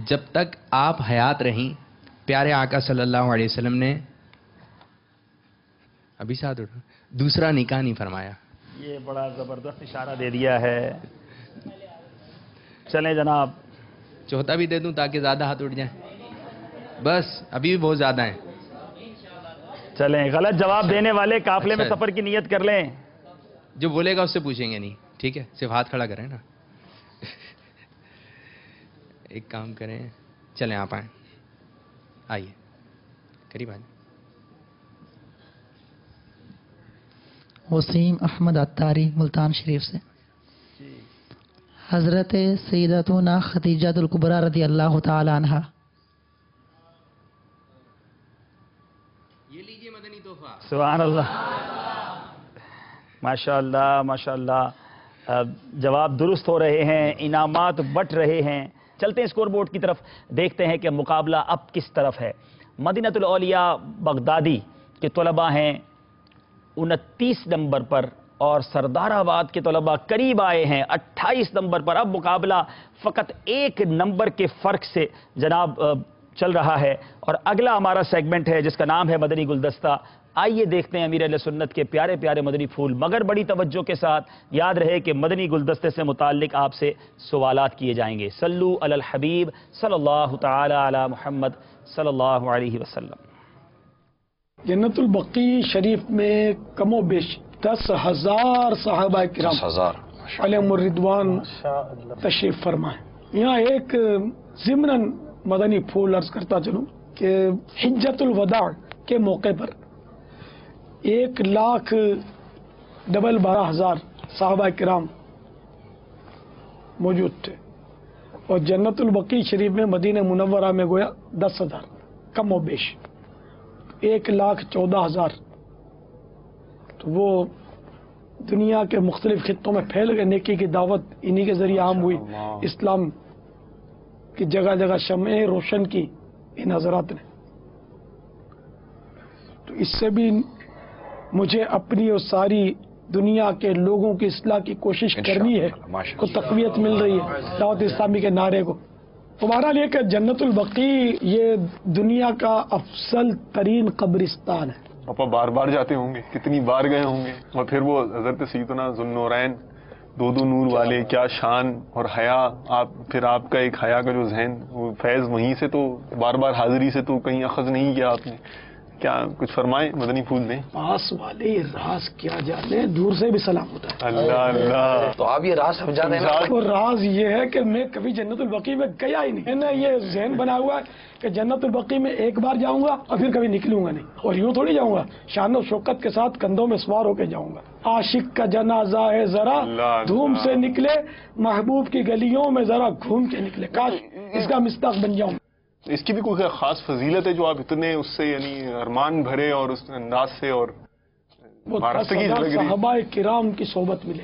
جب تک آپ حیات رہیں پیارے آقا صلی اللہ علیہ وسلم نے ابھی ساتھ اٹھا دوسرا نکاح نہیں فرمایا. یہ بڑا زبردست اشارہ دے دیا ہے. چلیں جناب چوتھا بھی دے دوں تاکہ زیادہ ہاتھ اٹھ جائیں. بس ابھی بھی بہت زیادہ ہیں. چلیں غلط جواب دینے والے قافلے میں سفر کی نیت کر لیں. جو بولے گا اس سے پوچھیں گے نہیں. ٹھیک ہے, صرف ہاتھ کھڑا کریں نا. ایک کام کریں, چلیں آپ آئیے قریب آئیے. وسیم احمد عطاری ملتان شریف سے. حضرت سیدتنا خدیجہ الکبریٰ رضی اللہ تعالی عنہا. یہ لیجئے مدنی تحفہ. سبحان اللہ. ماشاءاللہ ماشاءاللہ. جواب درست ہو رہے ہیں, انعامات بٹ رہے ہیں. چلتے ہیں اسکور بورڈ کی طرف, دیکھتے ہیں کہ مقابلہ اب کس طرف ہے. مدینۃ الاولیاء بغدادی کے طلباء ہیں 29 نمبر پر, اور سردار آباد کے طلباء قریب آئے ہیں 28 نمبر پر. اب مقابلہ فقط 1 نمبر کے فرق سے جناب چل رہا ہے. اور اگلا ہمارا سیگمنٹ ہے جس کا نام ہے مدنی گلدستہ. آئیے دیکھتے ہیں امیر اہل سنت کے پیارے پیارے مدنی پھول, مگر بڑی توجہ کے ساتھ. یاد رہے کہ مدنی گلدستے سے متعلق آپ سے سوالات کیے جائیں گے. صلو علی الحبیب صلی اللہ تعالی علی محمد صلی اللہ علیہ وسلم. جنت البقیع شریف میں کم و بیش 10,000 صحابہ کرام علیہم الرضوان تشریف فرمائے. یہاں ایک ضمناً مدنی پھول عرض کرتا چلوں کہ حجت الوداع کے موقع پر 1,12,000 صحابہ کرام موجود تھے, اور جنت البقیع شریف میں مدینہ منورہ میں گویا 10,000 کم و بیش 1,14,000. تو وہ دنیا کے مختلف خطوں میں پھیل گئے. نیکی کی دعوت انہی کے ذریعے عام ہوئی. اسلام کی جگہ جگہ شمعیں روشن کی ان حضرات نے. تو اس سے بھی مجھے اپنی اور ساری دنیا کے لوگوں کی اصلاح کی کوشش کرنی ہے, کو تقویت مل رہی ہے دعوت اسلامی کے نعرے کو. تمہارا لیے کہ جنت البقیع یہ دنیا کا افضل ترین قبرستان ہے. پاپا بار بار جاتے ہوں گے, کتنی بار گئے ہوں گے. اور پھر وہ حضرت سیدنا ذوالنورین دو نور والے, کیا شان اور حیا. پھر آپ کا ایک حیا کا جو ذہن, وہ فیض وہیں سے, تو بار بار حاضری سے تو کہیں اخذ نہیں کیا آپ نے. کیا کچھ فرمائیں, مدنی پھول دیں. پاس والے راز کیا جانے, دور سے بھی سلام ہوتا ہے. اللہ اللہ. تو آپ یہ راز سمجھا دیں. اور راز یہ ہے کہ میں کبھی جنت البقیع میں گیا ہی نہیں. میں نے یہ ذہن بنا ہوا ہے کہ جنت البقیع میں ایک بار جاؤں گا اور پھر کبھی نکلوں گا نہیں. اور یوں تھوڑی جاؤں گا, شان و شوکت کے ساتھ کندھوں میں سوار ہو کے جاؤں گا. عاشق کا جنازہ ہے ذرا دھوم سے نکلے, محبوب کی گلیوں میں ذرا گھوم کے نکلے. کاش اس کا مصداق بن جاؤں. اس کی بھی کوئی خاص فضیلت ہے جو آپ اتنے اس سے یعنی ارمان بھرے اور اس انداز سے اور صحابہ کرام کی صحبت ملے.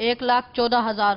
1,14,000।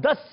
10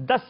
10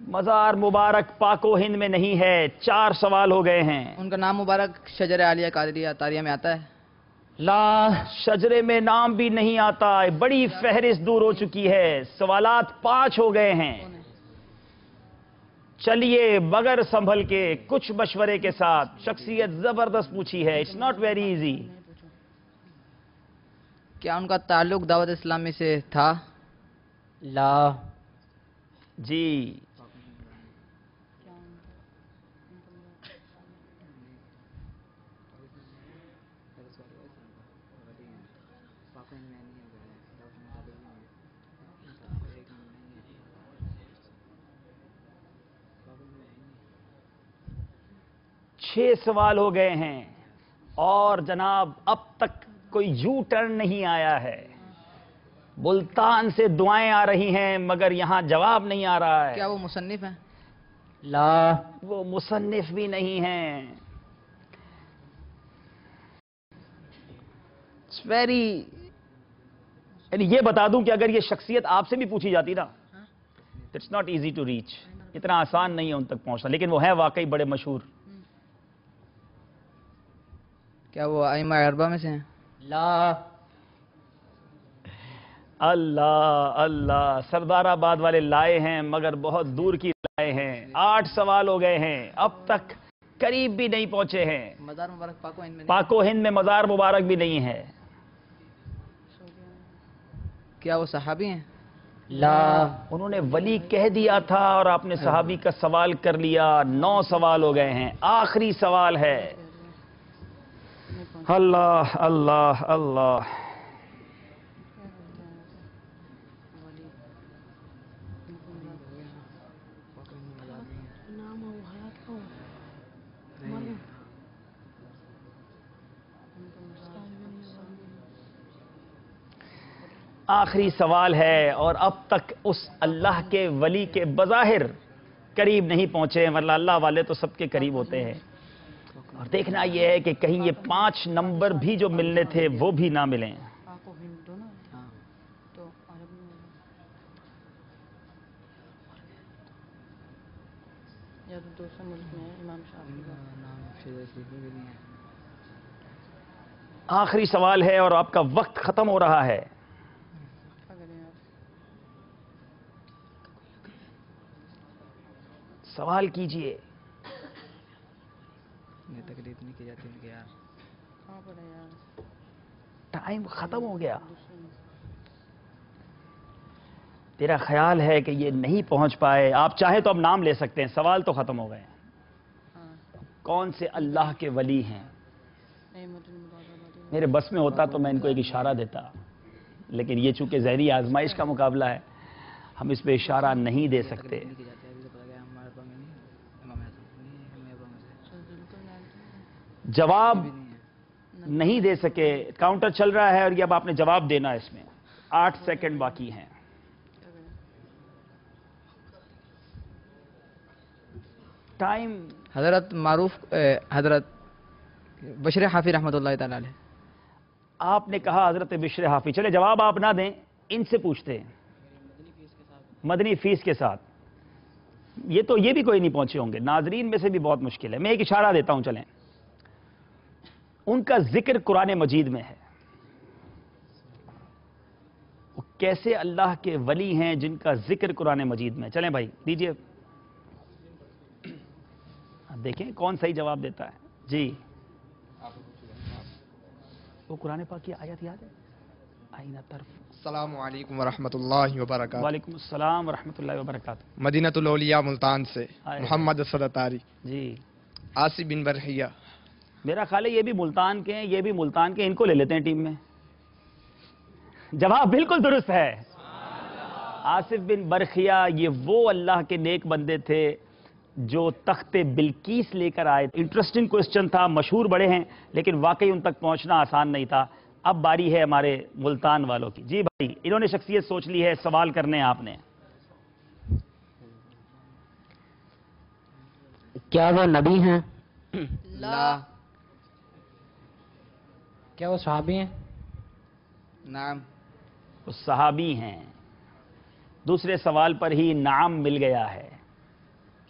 مزار مبارک پاک و ہند میں نہیں ہے. 4 سوال ہو گئے ہیں. ان کا نام مبارک شجر عالیہ قادریہ تاریہ میں آتا ہے؟ لا، شجرے میں نام بھی نہیں آتا. بڑی فہرست دور ہو چکی ہے. سوالات 5 ہو گئے ہیں. چلیے مگر سنبھل کے، کچھ مشورے کے ساتھ. شخصیت زبردست پوچھی ہے. It's not very easy. کیا ان کا تعلق دعوت اسلامی سے تھا؟ لا. جی. چھ سوال ہو گئے ہیں اور جناب اب تک کوئی یو ٹرن نہیں آیا ہے. ملتان سے دعائیں آ رہی ہیں مگر یہاں جواب نہیں آ رہا ہے. کیا وہ مصنف ہیں؟ لا. وہ مصنف بھی نہیں ہیں. ویری یعنی یہ بتا دوں کہ اگر یہ شخصیت آپ سے بھی پوچھی جاتی نا، it's not easy to reach. اتنا آسان نہیں ہے ان تک پہنچنا، لیکن وہ ہیں واقعی بڑے مشہور. کیا وہ ائمہ اربعہ میں سے ہیں؟ لا. اللہ اللہ، سردار آباد والے لائے ہیں مگر بہت دور کی لائے ہیں. 8 سوال ہو گئے ہیں، اب تک قریب بھی نہیں پہنچے ہیں. مزار مبارک پاک و ہند میں پاک و ہند میں مزار مبارک بھی نہیں ہے. کیا وہ صحابی ہیں؟ لا. انہوں نے ولی کہہ دیا تھا اور آپ نے صحابی کا سوال کر لیا. 9 سوال ہو گئے ہیں. آخری سوال ہے. اللہ اللہ اللہ. آخری سوال ہے اور اب تک اس اللہ کے ولی کے بظاہر قریب نہیں پہنچے، ورنہ اللہ والے تو سب کے قریب ہوتے ہیں. اور دیکھنا یہ ہے کہ کہیں یہ 5 نمبر بھی جو ملنے تھے وہ بھی نہ ملیں. آخری سوال ہے اور آپ کا وقت ختم ہو رہا ہے. سوال کیجئے. تکلیف نہیں کی جاتی ان کے یار. ٹائم ختم ہو گیا. تیرا خیال ہے کہ یہ نہیں پہنچ پائے؟ آپ چاہیں تو اب نام لے سکتے ہیں. سوال تو ختم ہو گئے. کون سے اللہ کے ولی ہیں؟ میرے بس میں ہوتا تو میں ان کو ایک اشارہ دیتا، لیکن یہ چونکہ ظاہری آزمائش کا مقابلہ ہے، ہم اس پہ اشارہ نہیں دے سکتے. جواب نہیں دے سکے. کاؤنٹر چل رہا ہے اور یہ اب آپ نے جواب دینا ہے. اس میں 8 سیکنڈ باقی ہیں. ٹائم. حضرت معروف حضرت بشر حافی رحمۃ اللہ تعالی علیہ. آپ نے کہا حضرت بشر حافی. چلے جواب آپ نہ دیں، ان سے پوچھتے ہیں. مدنی فیس کے ساتھ. یہ بھی کوئی نہیں پہنچے ہوں گے. ناظرین میں سے بھی بہت مشکل ہے. میں ایک اشارہ دیتا ہوں. چلیں، ان کا ذکر قرآن مجید میں ہے. وہ کیسے اللہ کے ولی ہیں جن کا ذکر قرآن مجید میں؟ چلیں بھائی دیجئے. دیکھیں کون صحیح جواب دیتا ہے. جی، وہ قرآن پاک کی آیت یاد ہے؟ آئینہ طرف. السلام علیکم ورحمۃ اللہ وبرکاتہ. وعلیکم السلام ورحمۃ اللہ وبرکاتہ. مدینہ الاولیاء ملتان سے محمد اسد اتاری. جی. آصف بن برخیہ. میرا خیال ہے یہ بھی ملتان کے ہیں، یہ بھی ملتان کے. ان کو لے لیتے ہیں ٹیم میں. جواب بالکل درست ہے. آصف بن برخیہ یہ وہ اللہ کے نیک بندے تھے جو تخت بلقیس لے کر آئے. انٹرسٹنگ کوسچن تھا. مشہور بڑے ہیں لیکن واقعی ان تک پہنچنا آسان نہیں تھا. اب باری ہے ہمارے ملتان والوں کی. جی بھائی، انہوں نے شخصیت سوچ لی ہے. سوال کرنے ہیں آپ نے. کیا وہ نبی ہیں؟ لا. کیا وہ صحابی ہیں؟ نعم. وہ صحابی ہیں. دوسرے سوال پر ہی نعم مل گیا ہے.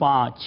5।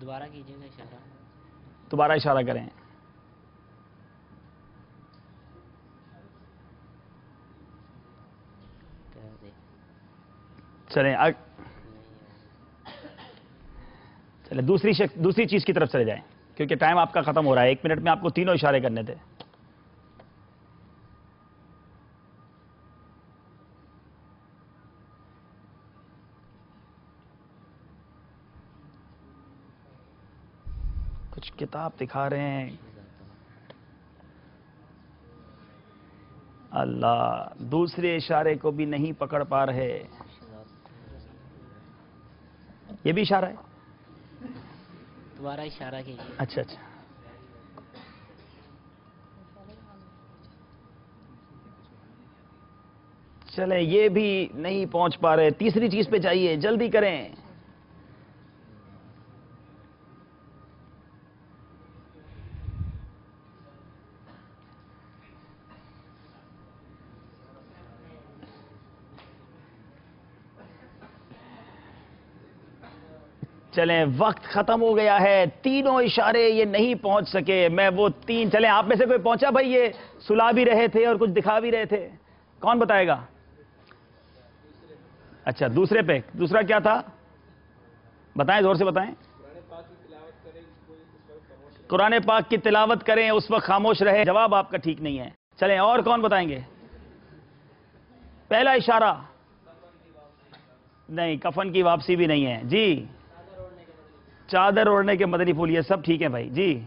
دوبارہ کیجیے گا اشارہ. دوبارہ اشارہ کریں. چلیں چلیں دوسری چیز کی طرف چلے جائیں کیونکہ ٹائم آپ کا ختم ہو رہا ہے. 1 منٹ میں آپ کو تینوں اشارے کرنے تھے. کچھ کتاب دکھا رہے ہیں. اللہ، دوسرے اشارے کو بھی نہیں پکڑ پا رہے. یہ بھی اشارہ ہے. دوبارہ اشارہ کیجیے. اچھا اچھا. چلیں یہ بھی نہیں پہنچ پا رہے. تیسری چیز پہ جائیے، جلدی کریں. چلیں وقت ختم ہو گیا ہے. تینوں اشارے یہ نہیں پہنچ سکے. میں وہ تین، چلیں آپ میں سے کوئی پہنچا بھائی؟ یہ سلا بھی رہے تھے اور کچھ دکھا بھی رہے تھے. کون بتائے گا؟ اچھا دوسرے پہ. دوسرا کیا تھا بتائیں، زور سے بتائیں. قرآن پاک کی تلاوت کریں اس وقت خاموش رہے. جواب آپ کا ٹھیک نہیں ہے. چلیں اور کون بتائیں گے؟ پہلا اشارہ نہیں، کفن کی واپسی بھی نہیں ہے. جی چادر اوڑھنے کے مدنی پھول، یہ سب ٹھیک ہے بھائی. جی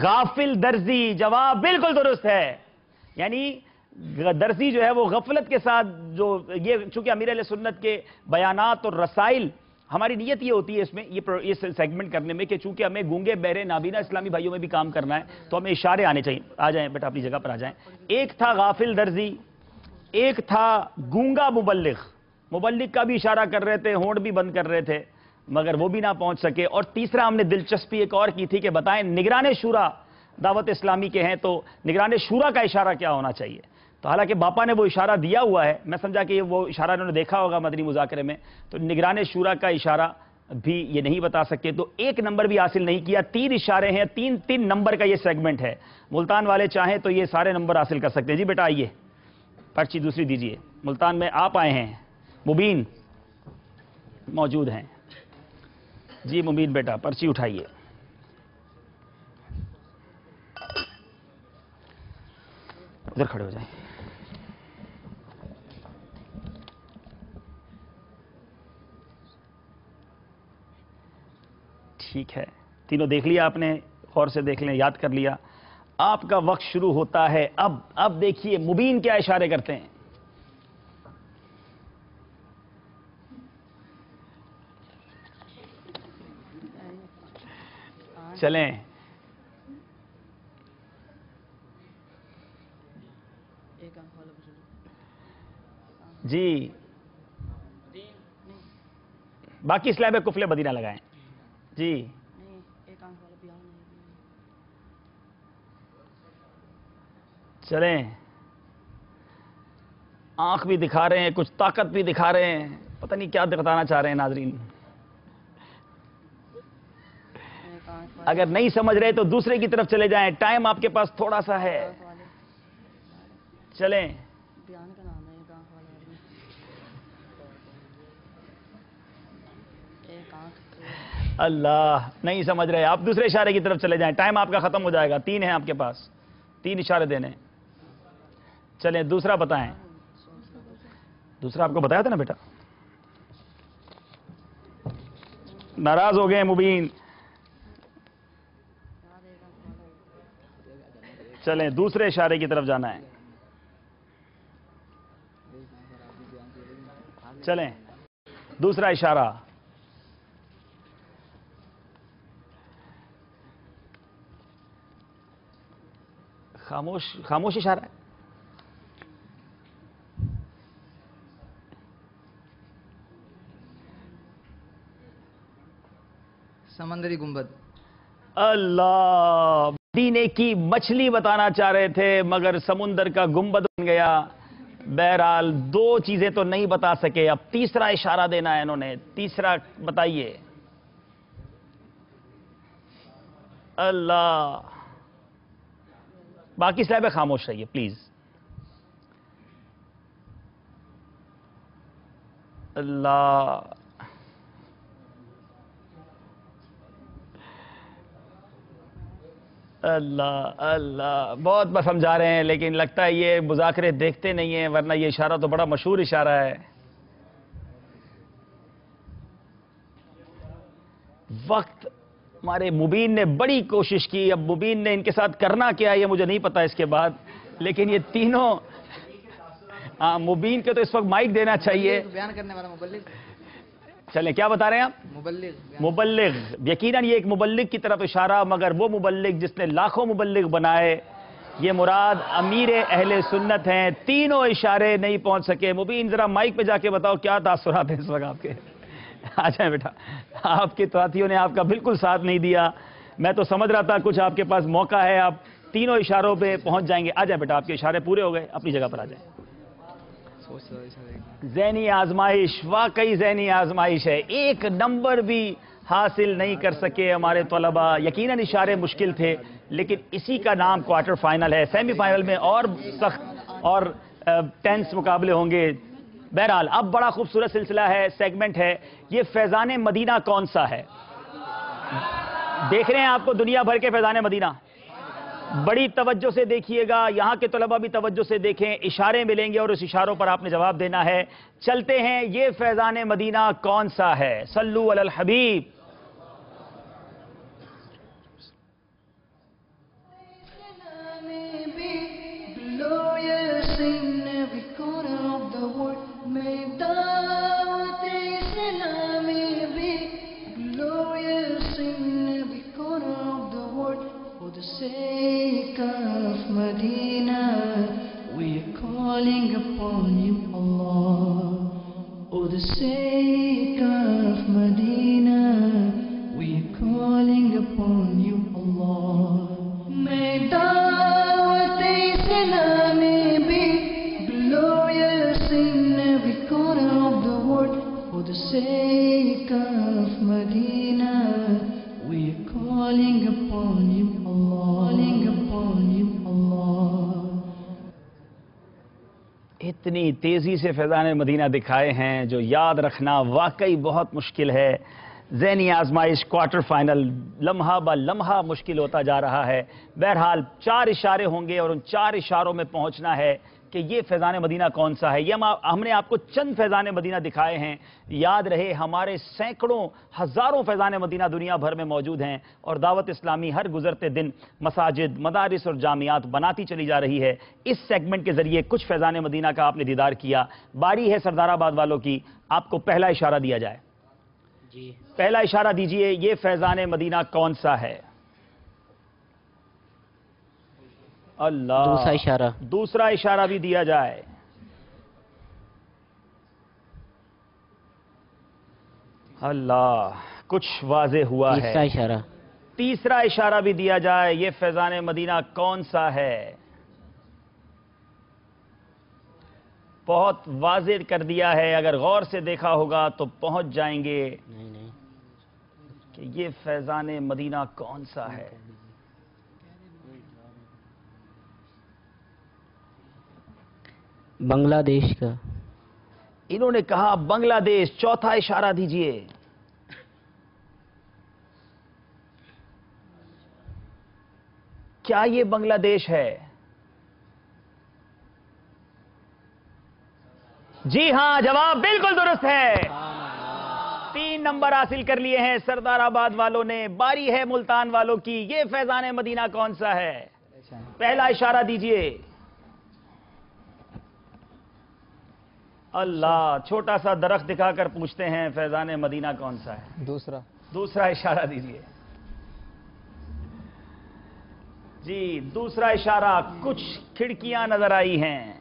غافل درزی، جواب بالکل درست ہے. یعنی درزی جو ہے وہ غفلت کے ساتھ، جو یہ چونکہ امیر اہل سنت کے بیانات اور رسائل، ہماری نیت یہ ہوتی ہے اس میں یہ سیگمنٹ کرنے میں کہ چونکہ ہمیں گونگے بہرے نابینا اسلامی بھائیوں میں بھی کام کرنا ہے تو ہمیں اشارے آنے چاہیے. آ جائیں بیٹا اپنی جگہ پر آ جائیں. ایک تھا غافل درزی، ایک تھا گونگا مبلغ. مبلغ کا بھی اشارہ کر رہے تھے، ہونٹ بھی بند کر رہے تھے مگر وہ بھی نہ پہنچ سکے. اور تیسرا ہم نے دلچسپی ایک اور کی تھی کہ بتائیں نگران شورا دعوت اسلامی کے ہیں تو نگران شورا کا اشارہ کیا ہونا چاہیے. تو حالانکہ باپا نے وہ اشارہ دیا ہوا ہے، میں سمجھا کہ وہ اشارہ انہوں نے دیکھا ہوگا مدنی مذاکرے میں، تو نگران شورا کا اشارہ بھی یہ نہیں بتا سکتے. تو 1 نمبر بھی حاصل نہیں کیا. 3 اشارے ہیں، 3 نمبر کا یہ سیگمنٹ ہے. ملتان والے چاہیں تو یہ سارے نمبر حاصل کر سکتے ہیں. جی بیٹا آئیے، پرچی دوسری دیجئے. ملتان میں آپ آئے ہیں، مبین موجود ہیں. جی مبین بیٹا پرچی اٹھائیے. ادھر کھڑے ہو جائیں. ٹھیک ہے، تینوں دیکھ لیا آپ نے، غور سے دیکھ لیں، یاد کر لیا. آپ کا وقت شروع ہوتا ہے اب دیکھیے مبین کیا اشارے کرتے ہیں. چلیں جی باقی اسلام کفل مدینہ لگائیں. جی چلیں آنکھ بھی دکھا رہے ہیں، کچھ طاقت بھی دکھا رہے ہیں، پتہ نہیں کیا بتانا چاہ رہے ہیں ناظرین. اگر نہیں سمجھ رہے تو دوسرے کی طرف چلے جائیں، ٹائم آپ کے پاس تھوڑا سا ہے. چلیں اللہ، نہیں سمجھ رہے آپ دوسرے اشارے کی طرف چلے جائیں، ٹائم آپ کا ختم ہو جائے گا. 3 ہیں آپ کے پاس، 3 اشارے دینے. چلیں دوسرا بتائیں. دوسرا آپ کو بتایا تھا نا بیٹا. ناراض ہو گئے مبین. چلیں دوسرے اشارے کی طرف جانا ہے. چلیں دوسرا اشارہ. خاموش اشارہ ہے. سمندری گنبد. اللہ، مدینے کی مچھلی بتانا چاہ رہے تھے مگر سمندر کا گنبد بن گیا. بہرحال 2 چیزیں تو نہیں بتا سکے. اب تیسرا اشارہ دینا ہے انہوں نے. تیسرا بتائیے. اللہ. باقی صاحب خاموش رہیے پلیز. اللہ. اللہ اللہ بہت بس سمجھا رہے ہیں لیکن لگتا ہے یہ مذاکرے دیکھتے نہیں ہیں, ورنہ یہ اشارہ تو بڑا مشہور اشارہ ہے. وقت ہمارے مبین نے بڑی کوشش کی. اب مبین نے ان کے ساتھ کرنا کیا یہ مجھے نہیں پتا اس کے بعد, لیکن یہ تینوں مبین کے تو اس وقت مائک دینا چاہیے. بیان کرنے والا مبلغ. چلیں کیا بتا رہے ہیں آپ؟ مبلغ. یقیناً یہ ایک مبلغ کی طرف اشارہ, مگر وہ مبلغ جس نے لاکھوں مبلغ بنائے. یہ مراد امیر اہل سنت ہیں. تینوں اشارے نہیں پہنچ سکے. مبین ذرا مائک پہ جا کے بتاؤ کیا تاثرات ہیں اس وقت آپ کے. آ جائیں بیٹا. آپ کے ساتھیوں نے آپ کا بالکل ساتھ نہیں دیا. میں تو سمجھ رہا تھا کچھ آپ کے پاس موقع ہے, آپ تینوں اشاروں پہ پہنچ جائیں گے. آ جائیں بیٹا, آپ کے اشارے پورے ہو گئے, اپنی جگہ پر آ جائیں. ذہنی آزمائش, واقعی ذہنی آزمائش ہے. ایک نمبر بھی حاصل نہیں کر سکے ہمارے طلباء. یقیناً اشارے مشکل تھے, لیکن اسی کا نام کوارٹر فائنل ہے. سیمی فائنل میں اور سخت اور ٹینس مقابلے ہوں گے. بہرحال اب بڑا خوبصورت سلسلہ ہے, سیگمنٹ ہے, یہ فیضان مدینہ کون سا ہے. دیکھ رہے ہیں آپ کو دنیا بھر کے فیضان مدینہ. بڑی توجہ سے دیکھیے گا, یہاں کے طلباء بھی توجہ سے دیکھیں. اشارے ملیں گے اور اس اشاروں پر آپ نے جواب دینا ہے. چلتے ہیں, یہ فیضان مدینہ کون سا ہے. صلو علی الحبیب. For the sake of Medina, we are calling upon you, Allah. For the sake of Medina, we are calling upon you, Allah. May Dawat-e-Islam be glorious in every corner of the world. For the sake of Medina, we are calling upon you, Allah. Calling upon you, Allah. اتنی تیزی سے فیضان مدینہ دکھائے ہیں جو یاد رکھنا واقعی بہت مشکل ہے. ذہنی آزمائش کوارٹر فائنل لمحہ با لمحہ مشکل ہوتا جا رہا ہے. بہرحال 4 اشارے ہوں گے اور ان 4 اشاروں میں پہنچنا ہے کہ یہ فیضان مدینہ کون سا ہے. یہ ہم نے آپ کو چند فیضان مدینہ دکھائے ہیں. یاد رہے ہمارے سینکڑوں ہزاروں فیضان مدینہ دنیا بھر میں موجود ہیں, اور دعوت اسلامی ہر گزرتے دن مساجد, مدارس اور جامعات بناتی چلی جا رہی ہے. اس سیگمنٹ کے ذریعے کچھ فیضان مدینہ کا آپ نے دیدار کیا. باری ہے سردار آباد والوں کی, آپ کو پہلا اشارہ دیا جائے. جی پہلا اشارہ دیجئے, یہ فیضان مدینہ کون سا ہے. اللہ. دوسرا اشارہ. دوسرا اشارہ بھی دیا جائے. اللہ, کچھ واضح ہوا ہے. تیسرا اشارہ. تیسرا اشارہ بھی دیا جائے, یہ فیضان مدینہ کون سا ہے. بہت واضح کر دیا ہے, اگر غور سے دیکھا ہوگا تو پہنچ جائیں گے کہ یہ فیضان مدینہ کون سا ہے. بنگلہ دیش کا. انہوں نے کہا بنگلہ دیش. چوتھا اشارہ دیجئے. کیا یہ بنگلہ دیش ہے؟ جی ہاں, جواب بالکل درست ہے. 3 نمبر حاصل کر لیے ہیں سردار آباد والوں نے. باری ہے ملتان والوں کی, یہ فیضان مدینہ کون سا ہے. پہلا اشارہ دیجئے. اللہ, چھوٹا سا درخت دکھا کر پوچھتے ہیں فیضان مدینہ کون سا ہے. دوسرا اشارہ دیجئے. جی دوسرا اشارہ. کچھ کھڑکیاں نظر آئی ہیں.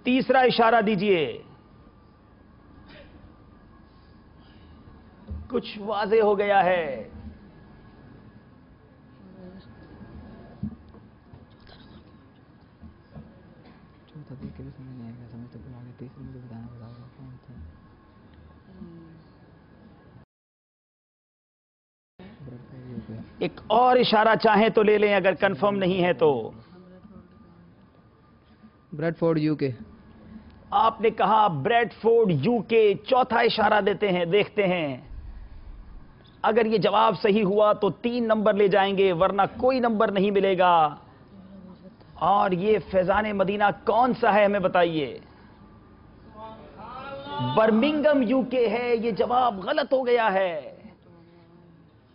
تیسرا اشارہ دیجئے. کچھ واضح ہو گیا ہے. ایک اور اشارہ چاہیں تو لے لیں اگر کنفرم نہیں ہے تو. بریڈ فورڈ یو کے. آپ نے کہا بریڈ فورڈ یو کے. چوتھا اشارہ دیتے ہیں, دیکھتے ہیں. اگر یہ جواب صحیح ہوا تو 3 نمبر لے جائیں گے, ورنہ کوئی نمبر نہیں ملے گا. اور یہ فیضان مدینہ کون سا ہے ہمیں بتائیے. برمنگم یو کے ہے. یہ جواب غلط ہو گیا ہے.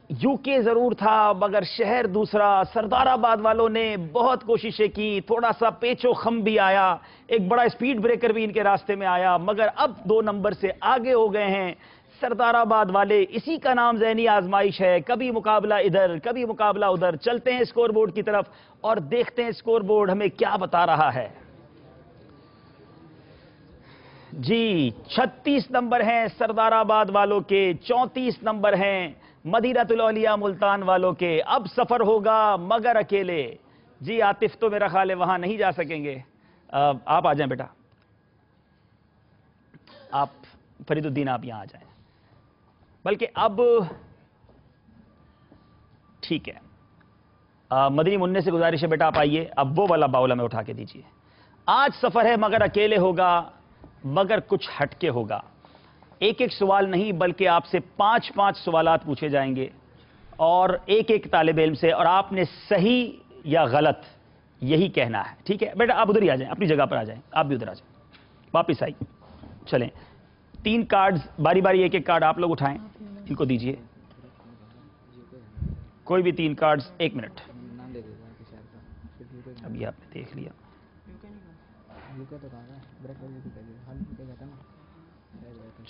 یو کے ضرور تھا مگر شہر دوسرا. سردار آباد والوں نے بہت کوششیں کی, تھوڑا سا پیچ و خم بھی آیا, ایک بڑا اسپیڈ بریکر بھی ان کے راستے میں آیا, مگر اب 2 نمبر سے آگے ہو گئے ہیں سردار آباد والے. اسی کا نام ذہنی آزمائش ہے. کبھی مقابلہ ادھر, کبھی مقابلہ ادھر. چلتے ہیں اسکور بورڈ کی طرف اور دیکھتے ہیں اسکور بورڈ ہمیں کیا بتا رہا ہے. جی 36 نمبر ہیں سردار آباد والوں کے, 34 نمبر ہیں مدینۃ الاولیاء ملتان والوں کے. اب سفر ہوگا مگر اکیلے. جی عاطف تو میرا خیال ہے وہاں نہیں جا سکیں گے. آپ آ جائیں بیٹا, آپ فرید الدین آپ یہاں آ جائیں. بلکہ اب ٹھیک ہے, مدنی منع سے گزارش ہے بیٹا آپ آئیے. اب وہ والا باؤل ہمیں اٹھا کے دیجئے. آج سفر ہے مگر اکیلے ہوگا, مگر کچھ ہٹ کے ہوگا. ایک ایک سوال نہیں بلکہ آپ سے 5 سوالات پوچھے جائیں گے اور ایک طالب علم سے, اور آپ نے صحیح یا غلط یہی کہنا ہے. ٹھیک ہے بیٹا, آپ ادھر ہی آ جائیں, اپنی جگہ پر آ جائیں. آپ بھی ادھر آ جائیں, واپس آئی. چلیں 3 کارڈز باری باری, ایک کارڈ آپ لوگ اٹھائیں, ان کو دیجئے. کوئی بھی 3 کارڈز. 1 منٹ, ابھی آپ نے دیکھ لیا.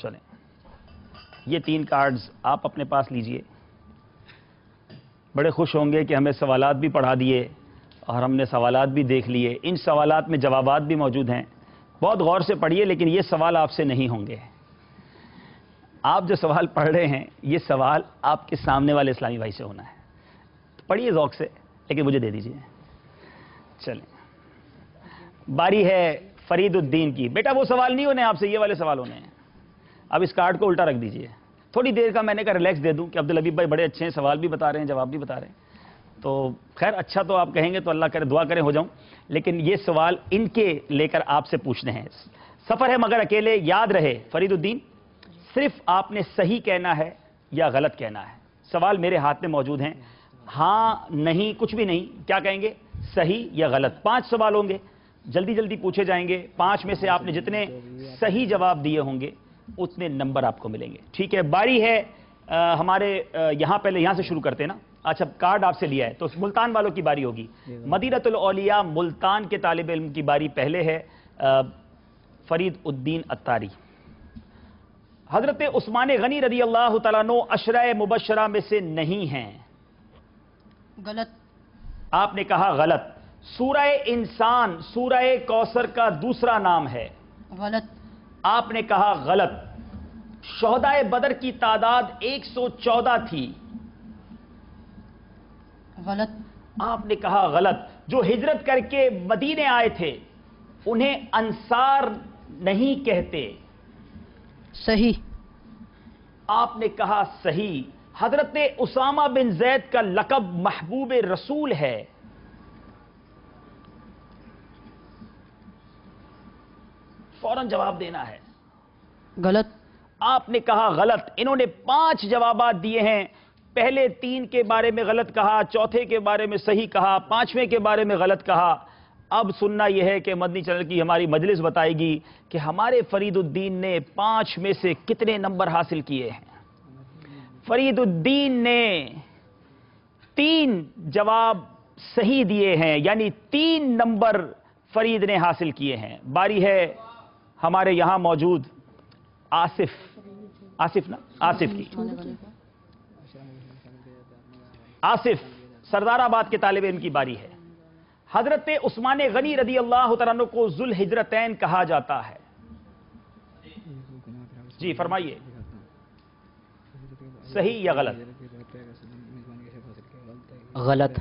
چلیں یہ 3 کارڈز آپ اپنے پاس لیجئے. بڑے خوش ہوں گے کہ ہمیں سوالات بھی پڑھا دیے اور ہم نے سوالات بھی دیکھ لیے. ان سوالات میں جوابات بھی موجود ہیں. بہت غور سے پڑھیے, لیکن یہ سوال آپ سے نہیں ہوں گے. آپ جو سوال پڑھ رہے ہیں یہ سوال آپ کے سامنے والے اسلامی بھائی سے ہونا ہے. پڑھیے ذوق سے, لیکن مجھے دے دیجئے. چلیں باری ہے فرید الدین کی. بیٹا وہ سوال نہیں ہونے آپ سے, یہ والے سوال ہونے ہیں. اب اس کارڈ کو الٹا رکھ دیجئے. تھوڑی دیر کا میں نے کہا ریلیکس دے دوں کہ عبدالحبیب بھائی بڑے اچھے ہیں, سوال بھی بتا رہے ہیں, جواب بھی بتا رہے ہیں. تو خیر اچھا تو آپ کہیں گے تو اللہ کرے, دعا کریں ہو جاؤں. لیکن یہ سوال ان کے لے کر آپ سے پوچھنے ہیں. سفر ہے مگر اکیلے. یاد رہے فرید الدین, صرف آپ نے صحیح کہنا ہے یا غلط کہنا ہے. سوال میرے ہاتھ میں موجود ہیں, ہاں نہیں کچھ بھی نہیں. کیا کہیں گے, صحیح یا غلط. 5 سوال ہوں گے, جلدی جلدی پوچھے جائیں گے. 5 میں سے آپ نے جتنے صحیح جواب دیے ہوں گے اتنے نمبر آپ کو ملیں گے. ٹھیک ہے, باری ہے ہمارے یہاں, پہلے یہاں سے شروع کرتے ہیں نا. اچھا کارڈ آپ سے لیا ہے تو ملتان والوں کی باری ہوگی. مدینۃ الاولیاء ملتان کے طالب علم کی باری پہلے ہے. فرید الدین اتاری. حضرت عثمان غنی رضی اللہ تعالیٰ عنہ عشرہ مبشرہ میں سے نہیں ہیں. غلط. آپ نے کہا غلط. سورہ انسان سورہ کوثر کا دوسرا نام ہے. غلط. آپ نے کہا غلط. شہدائے بدر کی تعداد 114 تھی. غلط. آپ نے کہا غلط. جو ہجرت کر کے مدینے آئے تھے انہیں انصار نہیں کہتے. صحیح. آپ نے کہا صحیح. حضرت اسامہ بن زید کا لقب محبوب رسول ہے. فوراً جواب دینا ہے. غلط. آپ نے کہا غلط. انہوں نے 5 جوابات دیے ہیں. پہلے 3 کے بارے میں غلط کہا, چوتھے کے بارے میں صحیح کہا, 5ویں کے بارے میں غلط کہا. اب سننا یہ ہے کہ مدنی چینل کی ہماری مجلس بتائے گی کہ ہمارے فرید الدین نے 5 میں سے کتنے نمبر حاصل کیے ہیں. فرید الدین نے 3 جواب صحیح دیے ہیں, یعنی 3 نمبر فرید نے حاصل کیے ہیں. باری ہے ہمارے یہاں موجود آصف کی. آصف سردار آباد کے طالب علم کی باری ہے. حضرت عثمان غنی رضی اللہ تعالیٰ عنہ کو ذو الہجرتین کہا جاتا ہے. جی فرمائیے, صحیح یا غلط؟ غلط.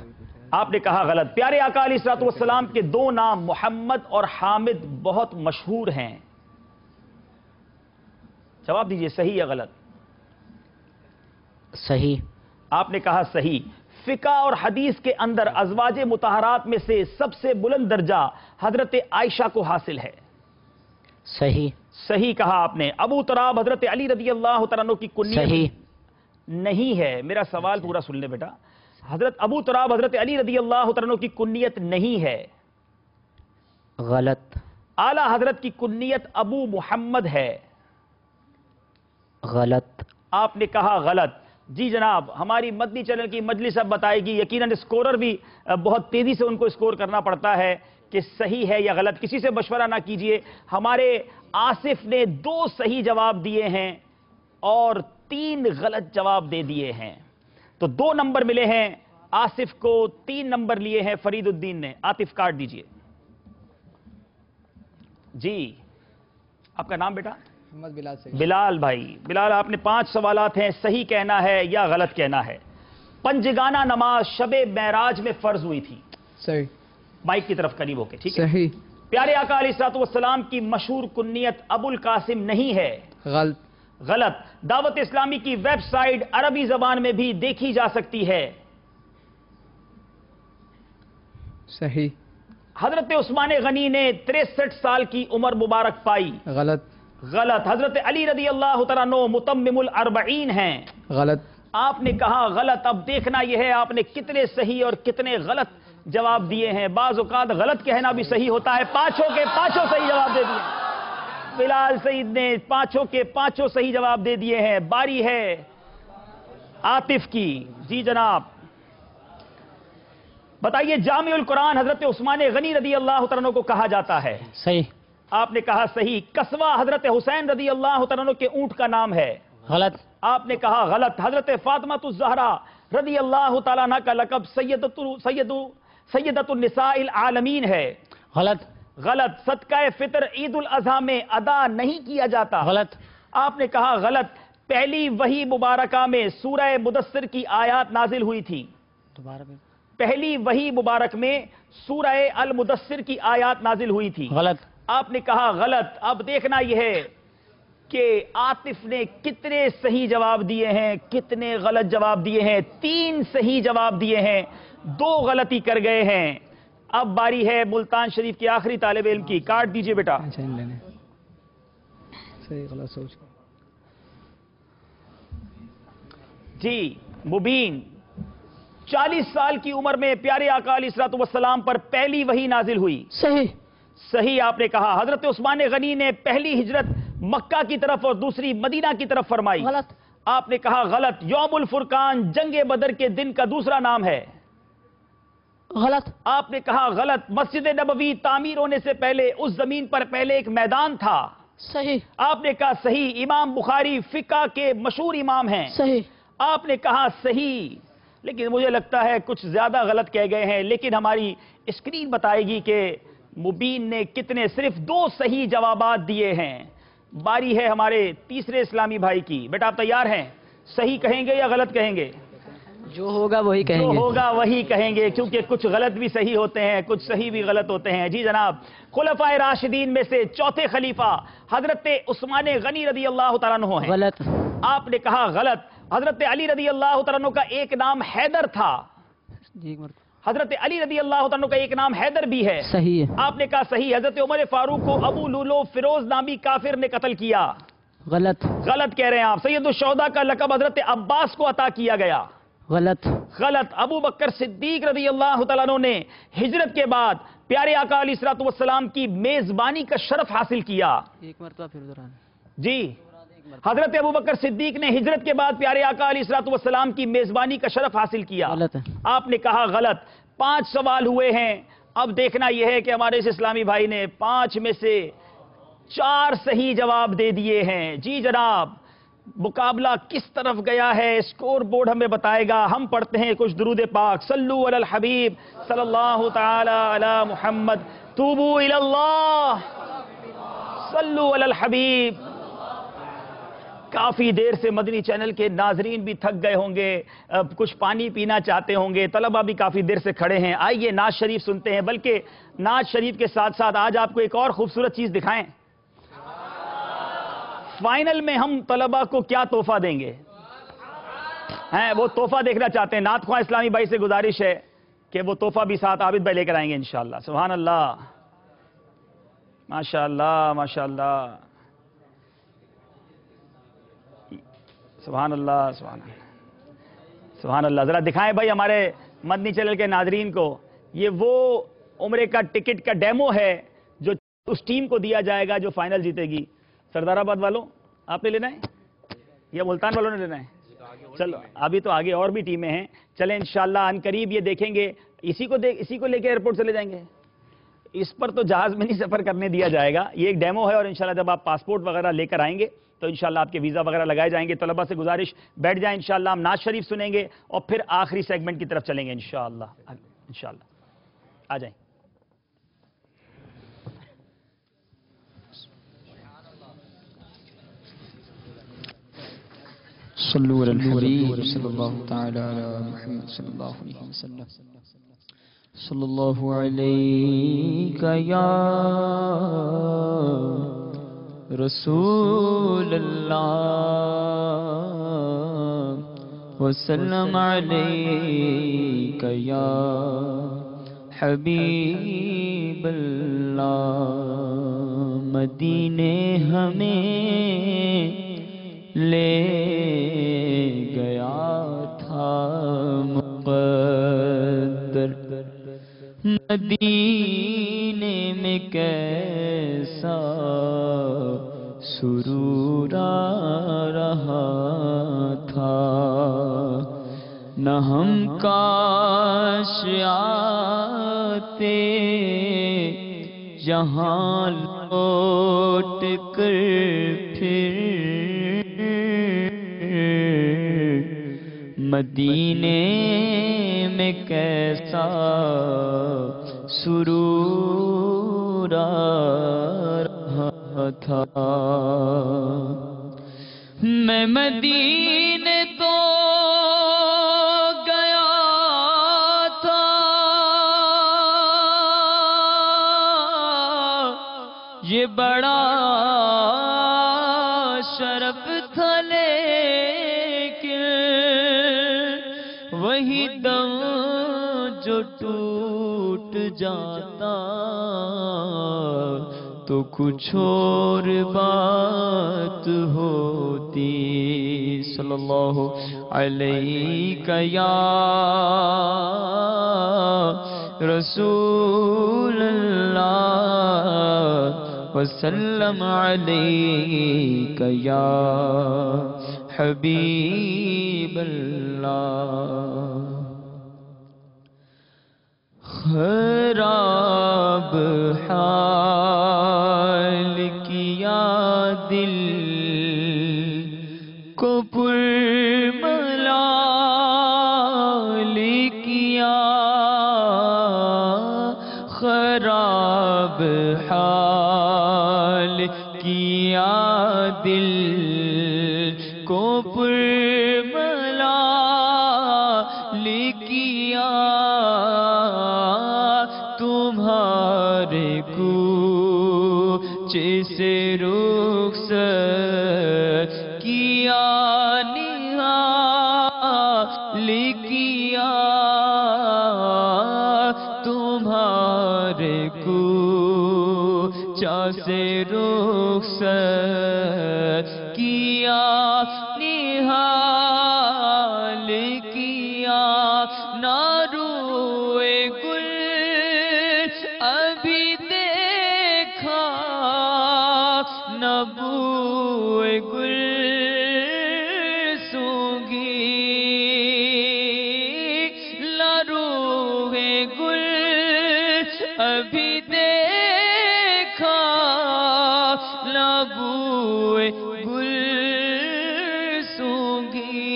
آپ نے کہا غلط. پیارے آقا علیہ الصلوۃ والسلام کے 2 نام محمد اور حامد بہت مشہور ہیں. جواب دیجئے صحیح یا غلط؟ صحیح. آپ نے کہا صحیح. فقہ اور حدیث کے اندر ازواج مطہرات میں سے سب سے بلند درجہ حضرت عائشہ کو حاصل ہے؟ صحیح صحیح کہا آپ نے. ابو تراب حضرت علی رضی اللہ تعالیٰ عنہ کی کنیت صحیح نہیں ہے. میرا سوال پورا سن لے بیٹا. حضرت ابو تراب حضرت علی رضی اللہ تعالیٰ عنہ کی کنیت نہیں ہے. غلط اعلیٰ حضرت کی کنیت ابو محمد ہے. غلط آپ نے کہا غلط. جی جناب، ہماری مدنی چینل کی مجلس اب بتائے گی. یقیناً اسکورر بھی بہت تیزی سے ان کو اسکور کرنا پڑتا ہے کہ صحیح ہے یا غلط. کسی سے مشورہ نہ کیجئے. ہمارے آصف نے 2 صحیح جواب دیے ہیں اور 3 غلط جواب دے دیے ہیں، تو 2 نمبر ملے ہیں آصف کو، 3 نمبر لیے ہیں فرید الدین نے. عاطف کارڈ دیجئے. جی آپ کا نام بیٹا؟ محمد بلال سے. بلال بھائی. بلال، آپ نے 5 سوالات ہیں، صحیح کہنا ہے یا غلط کہنا ہے. پنجگانہ نماز شب معراج میں فرض ہوئی تھی. صحیح. مائک کی طرف قریب ہو کے. ٹھیک ہے. صحیح. پیارے آقا علیہ الصلوۃ والسلام کی مشہور کنیت ابو القاسم نہیں ہے. غلط. غلط. دعوت اسلامی کی ویب سائٹ عربی زبان میں بھی دیکھی جا سکتی ہے. صحیح. حضرت عثمان غنی نے 63 سال کی عمر مبارک پائی. غلط. غلط. حضرت علی رضی اللہ تعالیٰ عنہ متمم الاربعین ہیں. غلط. آپ نے کہا غلط. اب دیکھنا یہ ہے آپ نے کتنے صحیح اور کتنے غلط جواب دیے ہیں. بعض اوقات غلط کہنا بھی صحیح ہوتا ہے. 5 کے 5 صحیح جواب دے دیے. بلال سعید نے 5 کے 5 صحیح جواب دے دیے ہیں. باری ہے عاطف کی. جی جناب بتائیے، جامع القرآن حضرت عثمان غنی رضی اللہ تعالیٰ عنہ کو کہا جاتا ہے. صحیح. آپ نے کہا صحیح. قصوہ حضرت حسین رضی اللہ تعالیٰ عنہ کے اونٹ کا نام ہے. غلط. آپ نے کہا غلط. حضرت فاطمہ الزہرا رضی اللہ تعالیٰ عنہ کا لقب سیدۃ النساء العالمین ہے. غلط. غلط. صدقہ فطر عید الاضحیٰ میں ادا نہیں کیا جاتا. غلط. آپ نے کہا غلط. پہلی وحی مبارکہ میں سورہ مدثر کی آیات نازل ہوئی تھی. پہلی وحی مبارک میں سورہ المدثر کی آیات نازل ہوئی تھی. غلط. آپ نے کہا غلط. اب دیکھنا یہ ہے کہ عاطف نے کتنے صحیح جواب دیے ہیں، کتنے غلط جواب دیے ہیں. 3 صحیح جواب دیے ہیں، 2 غلطی کر گئے ہیں. اب باری ہے ملتان شریف کے آخری طالب علم کی. کارڈ دیجئے بیٹا. صحیح غلط سوچ. جی مبین. 40 سال کی عمر میں پیارے آقا علیہ الصلوۃ والسلام پر پہلی وحی نازل ہوئی. صحیح. صحیح آپ نے کہا. حضرت عثمان غنی نے پہلی ہجرت مکہ کی طرف اور دوسری مدینہ کی طرف فرمائی. غلط. آپ نے کہا غلط. یوم الفرقان جنگ بدر کے دن کا دوسرا نام ہے. غلط. آپ نے کہا غلط. مسجد نبوی تعمیر ہونے سے پہلے اس زمین پر پہلے ایک میدان تھا. صحیح. آپ نے کہا صحیح. امام بخاری فقہ کے مشہور امام ہیں. صحیح. آپ نے کہا صحیح. لیکن مجھے لگتا ہے کچھ زیادہ غلط کہہ گئے ہیں. لیکن ہماری اسکرین بتائے گی کہ مبین نے کتنے صرف 2 صحیح جوابات دیے ہیں. باری ہے ہمارے تیسرے اسلامی بھائی کی. بیٹا آپ تیار ہیں؟ صحیح کہیں گے یا غلط کہیں گے؟ جو ہوگا وہی کہیں گے. جو ہوگا وہی کہیں گے، کیونکہ کچھ غلط بھی صحیح ہوتے ہیں، کچھ صحیح بھی غلط ہوتے ہیں. جی جناب، خلفائے راشدین میں سے چوتھے خلیفہ حضرت عثمان غنی رضی اللہ تعالیٰ عنہ ہیں. غلط. آپ نے کہا غلط. حضرت علی رضی اللہ تعالیٰ عنہ کا ایک نام حیدر تھا. حضرت علی رضی اللہ تعالیٰ عنہ کا ایک نام حیدر بھی ہے. صحیح ہے. آپ نے کہا صحیح. حضرت عمر فاروق کو ابو لولو فیروز نامی کافر نے قتل کیا. غلط. غلط کہہ رہے ہیں آپ. سید الشہداء کا لقب حضرت عباس کو عطا کیا گیا. غلط. غلط. ابو بکر صدیق رضی اللہ تعالیٰ عنہ نے ہجرت کے بعد پیارے آقا علیہ الصلوۃ والسلام کی میزبانی کا شرف حاصل کیا. ایک مرتبہ پھر دوران. جی حضرت ابو بکر صدیق نے ہجرت کے بعد پیارے آقا علیہ الصلوۃ والسلام کی میزبانی کا شرف حاصل کیا. غلط ہے. آپ نے کہا غلط. 5 سوال ہوئے ہیں. اب دیکھنا یہ ہے کہ ہمارے اس اسلامی بھائی نے 5 میں سے 4 صحیح جواب دے دیے ہیں. جی جناب، مقابلہ کس طرف گیا ہے اسکور بورڈ ہمیں بتائے گا. ہم پڑھتے ہیں کچھ درود پاک. صلو علی الحبیب صلی اللہ تعالی علی محمد. توبو الی اللہ. صلو علی الحبیب. کافی دیر سے مدنی چینل کے ناظرین بھی تھک گئے ہوں گے، کچھ پانی پینا چاہتے ہوں گے. طلبہ بھی کافی دیر سے کھڑے ہیں. آئیے نعت شریف سنتے ہیں. بلکہ نعت شریف کے ساتھ ساتھ آج آپ کو ایک اور خوبصورت چیز دکھائیں. فائنل میں ہم طلبہ کو کیا تحفہ دیں گے؟ ہیں وہ تحفہ دیکھنا چاہتے ہیں، نعت خواہ اسلامی بھائی سے گزارش ہے کہ وہ تحفہ بھی ساتھ عابد بھائی لے کر آئیں گے انشاءاللہ. سبحان اللہ، ماشاءاللہ ماشاءاللہ، سبحان اللہ سبحان اللہ سبحان اللہ. ذرا دکھائیں بھائی ہمارے مدنی چینل کے ناظرین کو، یہ وہ عمرے کا ٹکٹ کا ڈیمو ہے جو اس ٹیم کو دیا جائے گا جو فائنل جیتے گی. سردار آباد والوں آپ نے لینا ہے یا ملتان والوں نے لینا ہے؟ چلو ابھی تو آگے اور بھی ٹیمیں ہیں، چلیں انشاءاللہ ان قریب یہ دیکھیں گے. اسی کو لے کے ایئرپورٹ چلے جائیں گے؟ اس پر تو جہاز میں نہیں سفر کرنے دیا جائے گا، یہ ایک ڈیمو ہے، اور انشاءاللہ جب آپ پاسپورٹ وغیرہ لے کر آئیں گے تو انشاءاللہ آپ کے ویزا وغیرہ لگائے جائیں گے. طلبہ سے گزارش بیٹھ جائیں، انشاءاللہ ہم نعت شریف سنیں گے اور پھر آخری سیگمنٹ کی طرف چلیں گے انشاءاللہ. انشاءاللہ آ جائیں. صلو علی الحبیب صلی اللہ تعالی علی محمد صلی اللہ علیہ وسلم. صلی اللہ علیہ یا رسول اللہ وسلم علیہ یا حبیب اللہ. مدینے ہمیں لے گیا تھا مقدر، مدینے میں کیسا سرور آ رہا تھا. نہ ہم کاش آتے جہاں لوٹ کر پھر مدینے میں کیسا سرور آ رہا تھا. میں مدینے تو گیا تھا، یہ بڑا شرف تھا، وہی دم جو ٹوٹ جاتا تو کچھ اور بات ہوتی. صلی اللہ علیہ یا رسول اللہ وسلم علیہ یا حبیب اللہ. خراب حال کیا دل کو پرملال کیا، خراب حال کیا دل کو پرملال کیا. تمہارے کوچے سے رخصت کیا نہال کیا، تمہارے کوچے سے رخصت کیا نہال کیا. نہ روئے گل ابھی دیکھا، نہ بوئے گل سونگی، نہ روئے گل ابھی دیکھا، نہ بوئے گل سونگی.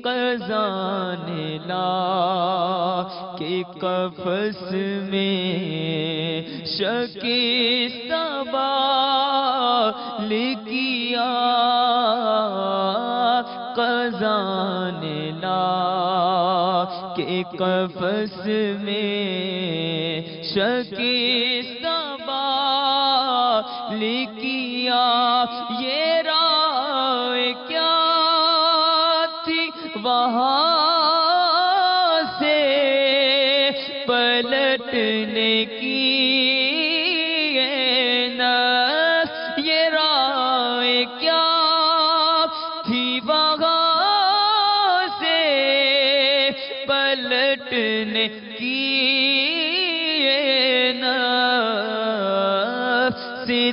قزان لا کے قفس میں شکستہ بال کیا، قزان لا کے قفس میں شکستہ بال کیا. یہ رائے کیا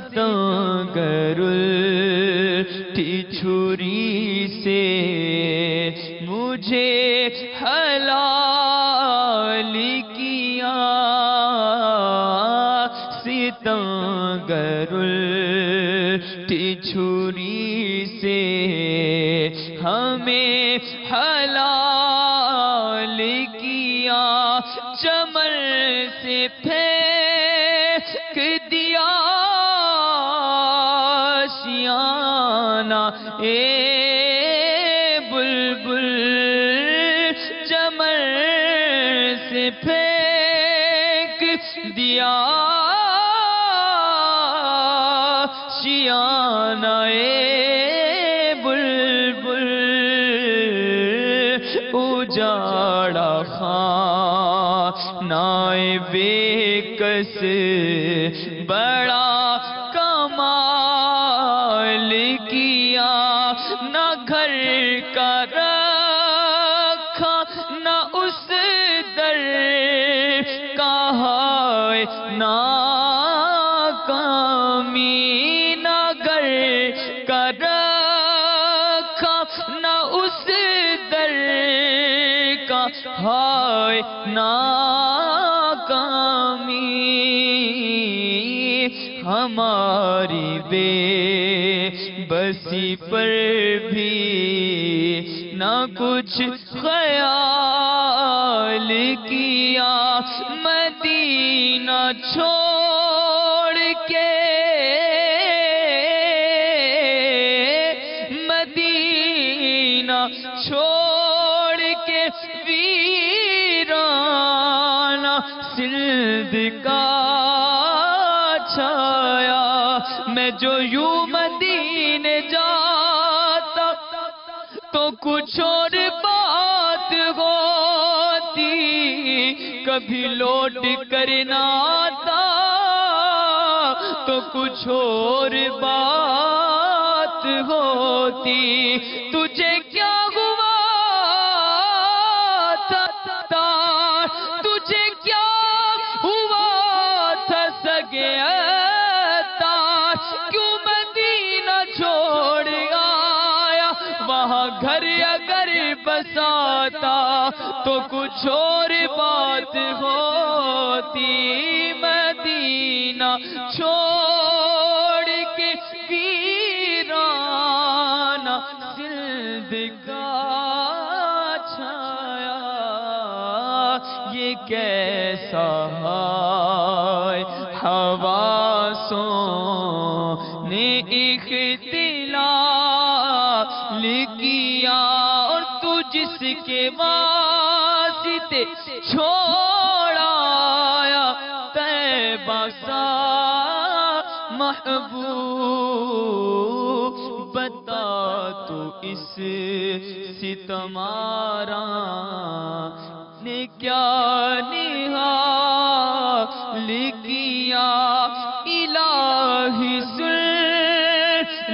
ستمگر الٹی چھری سے مجھے حلال کیا ستمگر الٹی چھری سے ہمیں حلال کیا چمن سے پھینک دیا شیانہ اے بلبل چمن سے پھینک دیا شیانہ اے بلبل اجاڑا خانہ بے کس بڑا کمال کیا نہ گھر کا رکھا نہ اس در کا ہے ناکامی نہ گھر کا رکھا نہ اس در کا ہے ناکامی ہماری بے بسی پر بھی نہ کچھ خیال کیا مدینہ چھوڑ کے مدینہ چھوڑ کے ویرانہ سندھ کا چھایا میں جو یوں مدینے جاتا تو کچھ اور بات ہوتی کبھی لوٹ کر نہ آتا تو کچھ اور بات ہوتی تجھے کیا ہوا تھا تجھے کیا ہوا تھا سگے کیوں مدینہ چھوڑ آیا وہاں گھر اگر بساتا تو کچھ اور بات ہوتی مدینہ چھوڑ کے ویرانہ سندھ کا چھایا یہ کیسا ہے حواسوں نے اختلال کیا اور تو جس کے واسطے چھوڑایا طیبہ سا محبوب بتا تو اس ستمارا نے کیا نہال کیا الہی سن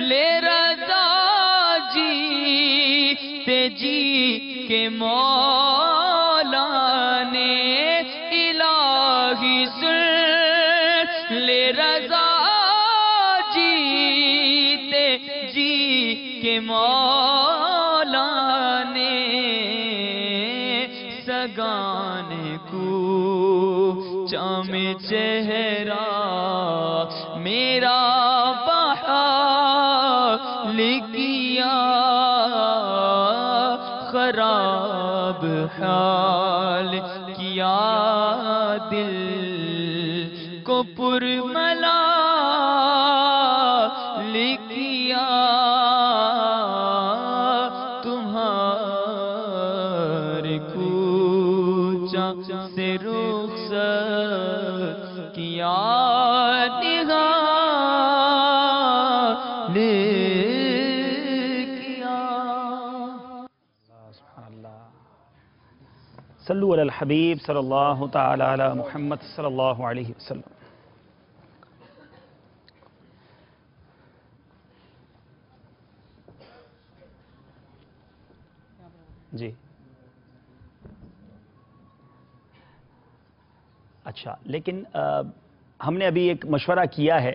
لے رضا جی تے جی کے مولا نے الہی سن لے رضا جی تے جی کے مولا نے سگان کو چام چہرہ میرا بحال کیا خراب حال کیا دل کو پرملال کیا تمہارے کوچہ سے رخصت کیا نہال کیا صلو علی الحبیب صلی اللہ تعالی علی محمد صلی اللہ علیہ وسلم. جی اچھا، لیکن ہم نے ابھی ایک مشورہ کیا ہے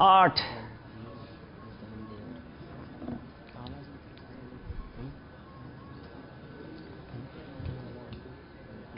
8।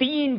3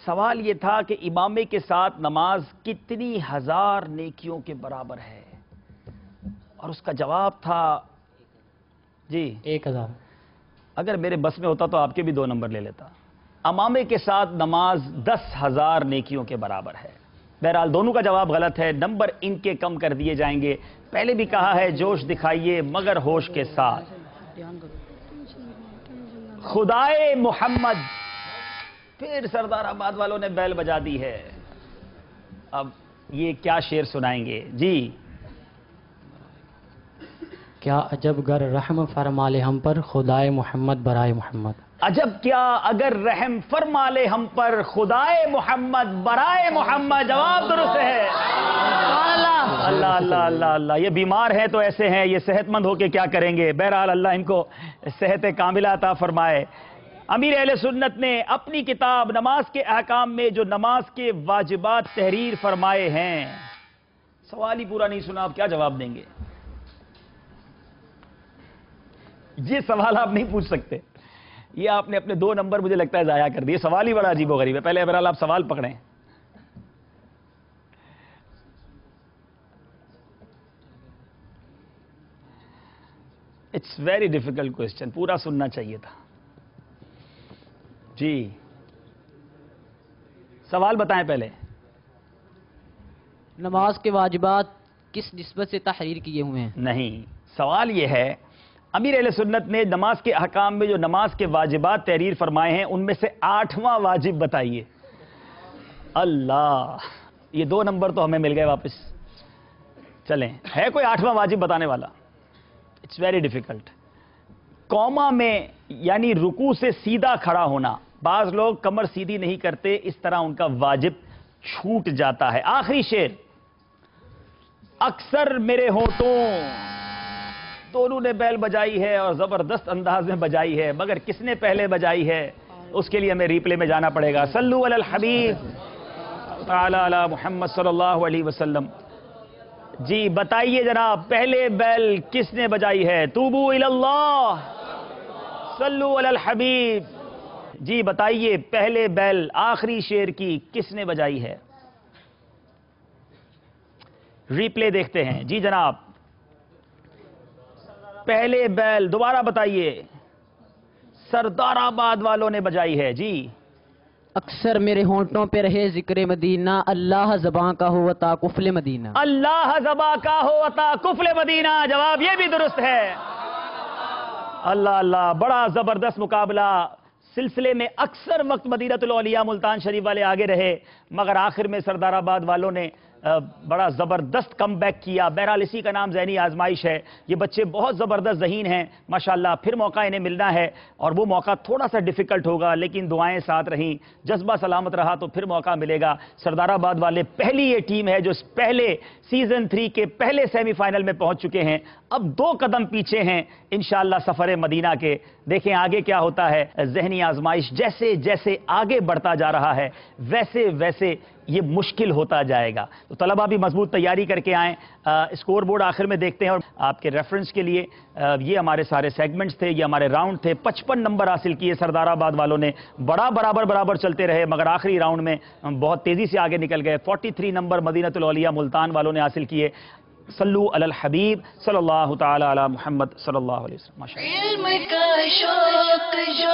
سوال یہ تھا کہ امامے کے ساتھ نماز کتنی ہزار نیکیوں کے برابر ہے، اور اس کا جواب تھا جی 1000۔ اگر میرے بس میں ہوتا تو آپ کے بھی 2 نمبر لے لیتا۔ امامے کے ساتھ نماز 10,000 نیکیوں کے برابر ہے۔ بہرحال دونوں کا جواب غلط ہے، نمبر ان کے کم کر دیے جائیں گے۔ پہلے بھی کہا ہے جوش دکھائیے مگر ہوش کے ساتھ۔ خدائے محمد، پھر سردار آباد والوں نے بیل بجا دی ہے۔ اب یہ کیا شعر سنائیں گے جی؟ کیا عجب گر رحم فرما لے ہم پر خدائے محمد برائے محمد۔ عجب کیا اگر رحم فرما لے ہم پر خدائے محمد برائے محمد۔ جواب درست ہے۔ اللہ اللہ اللہ اللہ، یہ بیمار ہیں تو ایسے ہیں، یہ صحت مند ہو کے کیا کریں گے؟ بہرحال اللہ ان کو صحت کاملہ عطا فرمائے۔ امیر اہل سنت نے اپنی کتاب نماز کے احکام میں جو نماز کے واجبات تحریر فرمائے ہیں، سوال ہی پورا نہیں سنا، آپ کیا جواب دیں گے؟ یہ سوال آپ نہیں پوچھ سکتے، یہ آپ نے اپنے 2 نمبر مجھے لگتا ہے ضائع کر دیے۔ سوال ہی بڑا عجیب و غریب ہے۔ پہلے بہرحال آپ سوال پکڑیں۔ اٹس ویری ڈیفیکلٹ کوشچن، پورا سننا چاہیے تھا جی۔ سوال بتائیں پہلے۔ نماز کے واجبات کس نسبت سے تحریر کیے ہوئے ہیں؟ نہیں، سوال یہ ہے امیر اہل سنت نے نماز کے احکام میں جو نماز کے واجبات تحریر فرمائے ہیں ان میں سے 8واں واجب بتائیے۔ اللہ، یہ 2 نمبر تو ہمیں مل گئے واپس۔ چلیں، ہے کوئی 8واں واجب بتانے والا؟ It's very difficult. قوما میں یعنی رکوع سے سیدھا کھڑا ہونا، بعض لوگ کمر سیدھی نہیں کرتے، اس طرح ان کا واجب چھوٹ جاتا ہے۔ آخری شعر، اکثر میرے ہونٹوں، دونوں نے بیل بجائی ہے اور زبردست انداز میں بجائی ہے، مگر کس نے پہلے بجائی ہے اس کے لیے ہمیں ریپلے میں جانا پڑے گا۔ صلو علی الحبیب تعالی علی محمد صلی اللہ علیہ وسلم۔ جی بتائیے جناب، پہلے بیل کس نے بجائی ہے؟ توبو الی اللہ، صلو علی الحبیب۔ جی بتائیے، پہلے بیل آخری شعر کی کس نے بجائی ہے؟ ریپلے دیکھتے ہیں۔ جی جناب، پہلے بیل دوبارہ بتائیے۔ سردار آباد والوں نے بجائی ہے جی۔ اکثر میرے ہونٹوں پہ رہے ذکر مدینہ، اللہ زباں کا ہو عطا کفل مدینہ۔ اللہ زباں کا ہو عطا کفل مدینہ، جواب یہ بھی درست ہے۔ اللہ اللہ، بڑا زبردست مقابلہ۔ سلسلے میں اکثر وقت مدینۃ الاولیاء ملتان شریف والے آگے رہے، مگر آخر میں سردار آباد والوں نے بڑا زبردست کم بیک کیا۔ بہرحال اسی کا نام ذہنی آزمائش ہے۔ یہ بچے بہت زبردست ذہین ہیں ماشاءاللہ، پھر موقع انہیں ملنا ہے، اور وہ موقع تھوڑا سا ڈیفیکلٹ ہوگا، لیکن دعائیں ساتھ رہیں، جذبہ سلامت رہا تو پھر موقع ملے گا۔ سردار آباد والے پہلی یہ ٹیم ہے جو پہلے سیزن 3 کے پہلے سیمی فائنل میں پہنچ چکے ہیں، اب 2 قدم پیچھے ہیں انشاءاللہ سفر مدینہ کے۔ دیکھیں آگے کیا ہوتا ہے۔ ذہنی آزمائش جیسے جیسے آگے بڑھتا جا رہا ہے ویسے ویسے یہ مشکل ہوتا جائے گا، تو طلبہ بھی مضبوط تیاری کر کے آئیں۔ اسکور بورڈ آخر میں دیکھتے ہیں، اور آپ کے ریفرنس کے لیے یہ ہمارے سارے سیگمنٹس تھے، یہ ہمارے راؤنڈ تھے۔ 55 نمبر حاصل کیے سردار آباد والوں نے، بڑا برابر چلتے رہے، مگر آخری راؤنڈ میں بہت تیزی سے آگے نکل گئے۔ 43 نمبر مدینۃ الاولیاء ملتان والوں نے حاصل کیے۔ صلو علی الحبیب صلی اللہ تعالی علی محمد صلی اللہ علیہ وسلم۔ علم کا شوق جو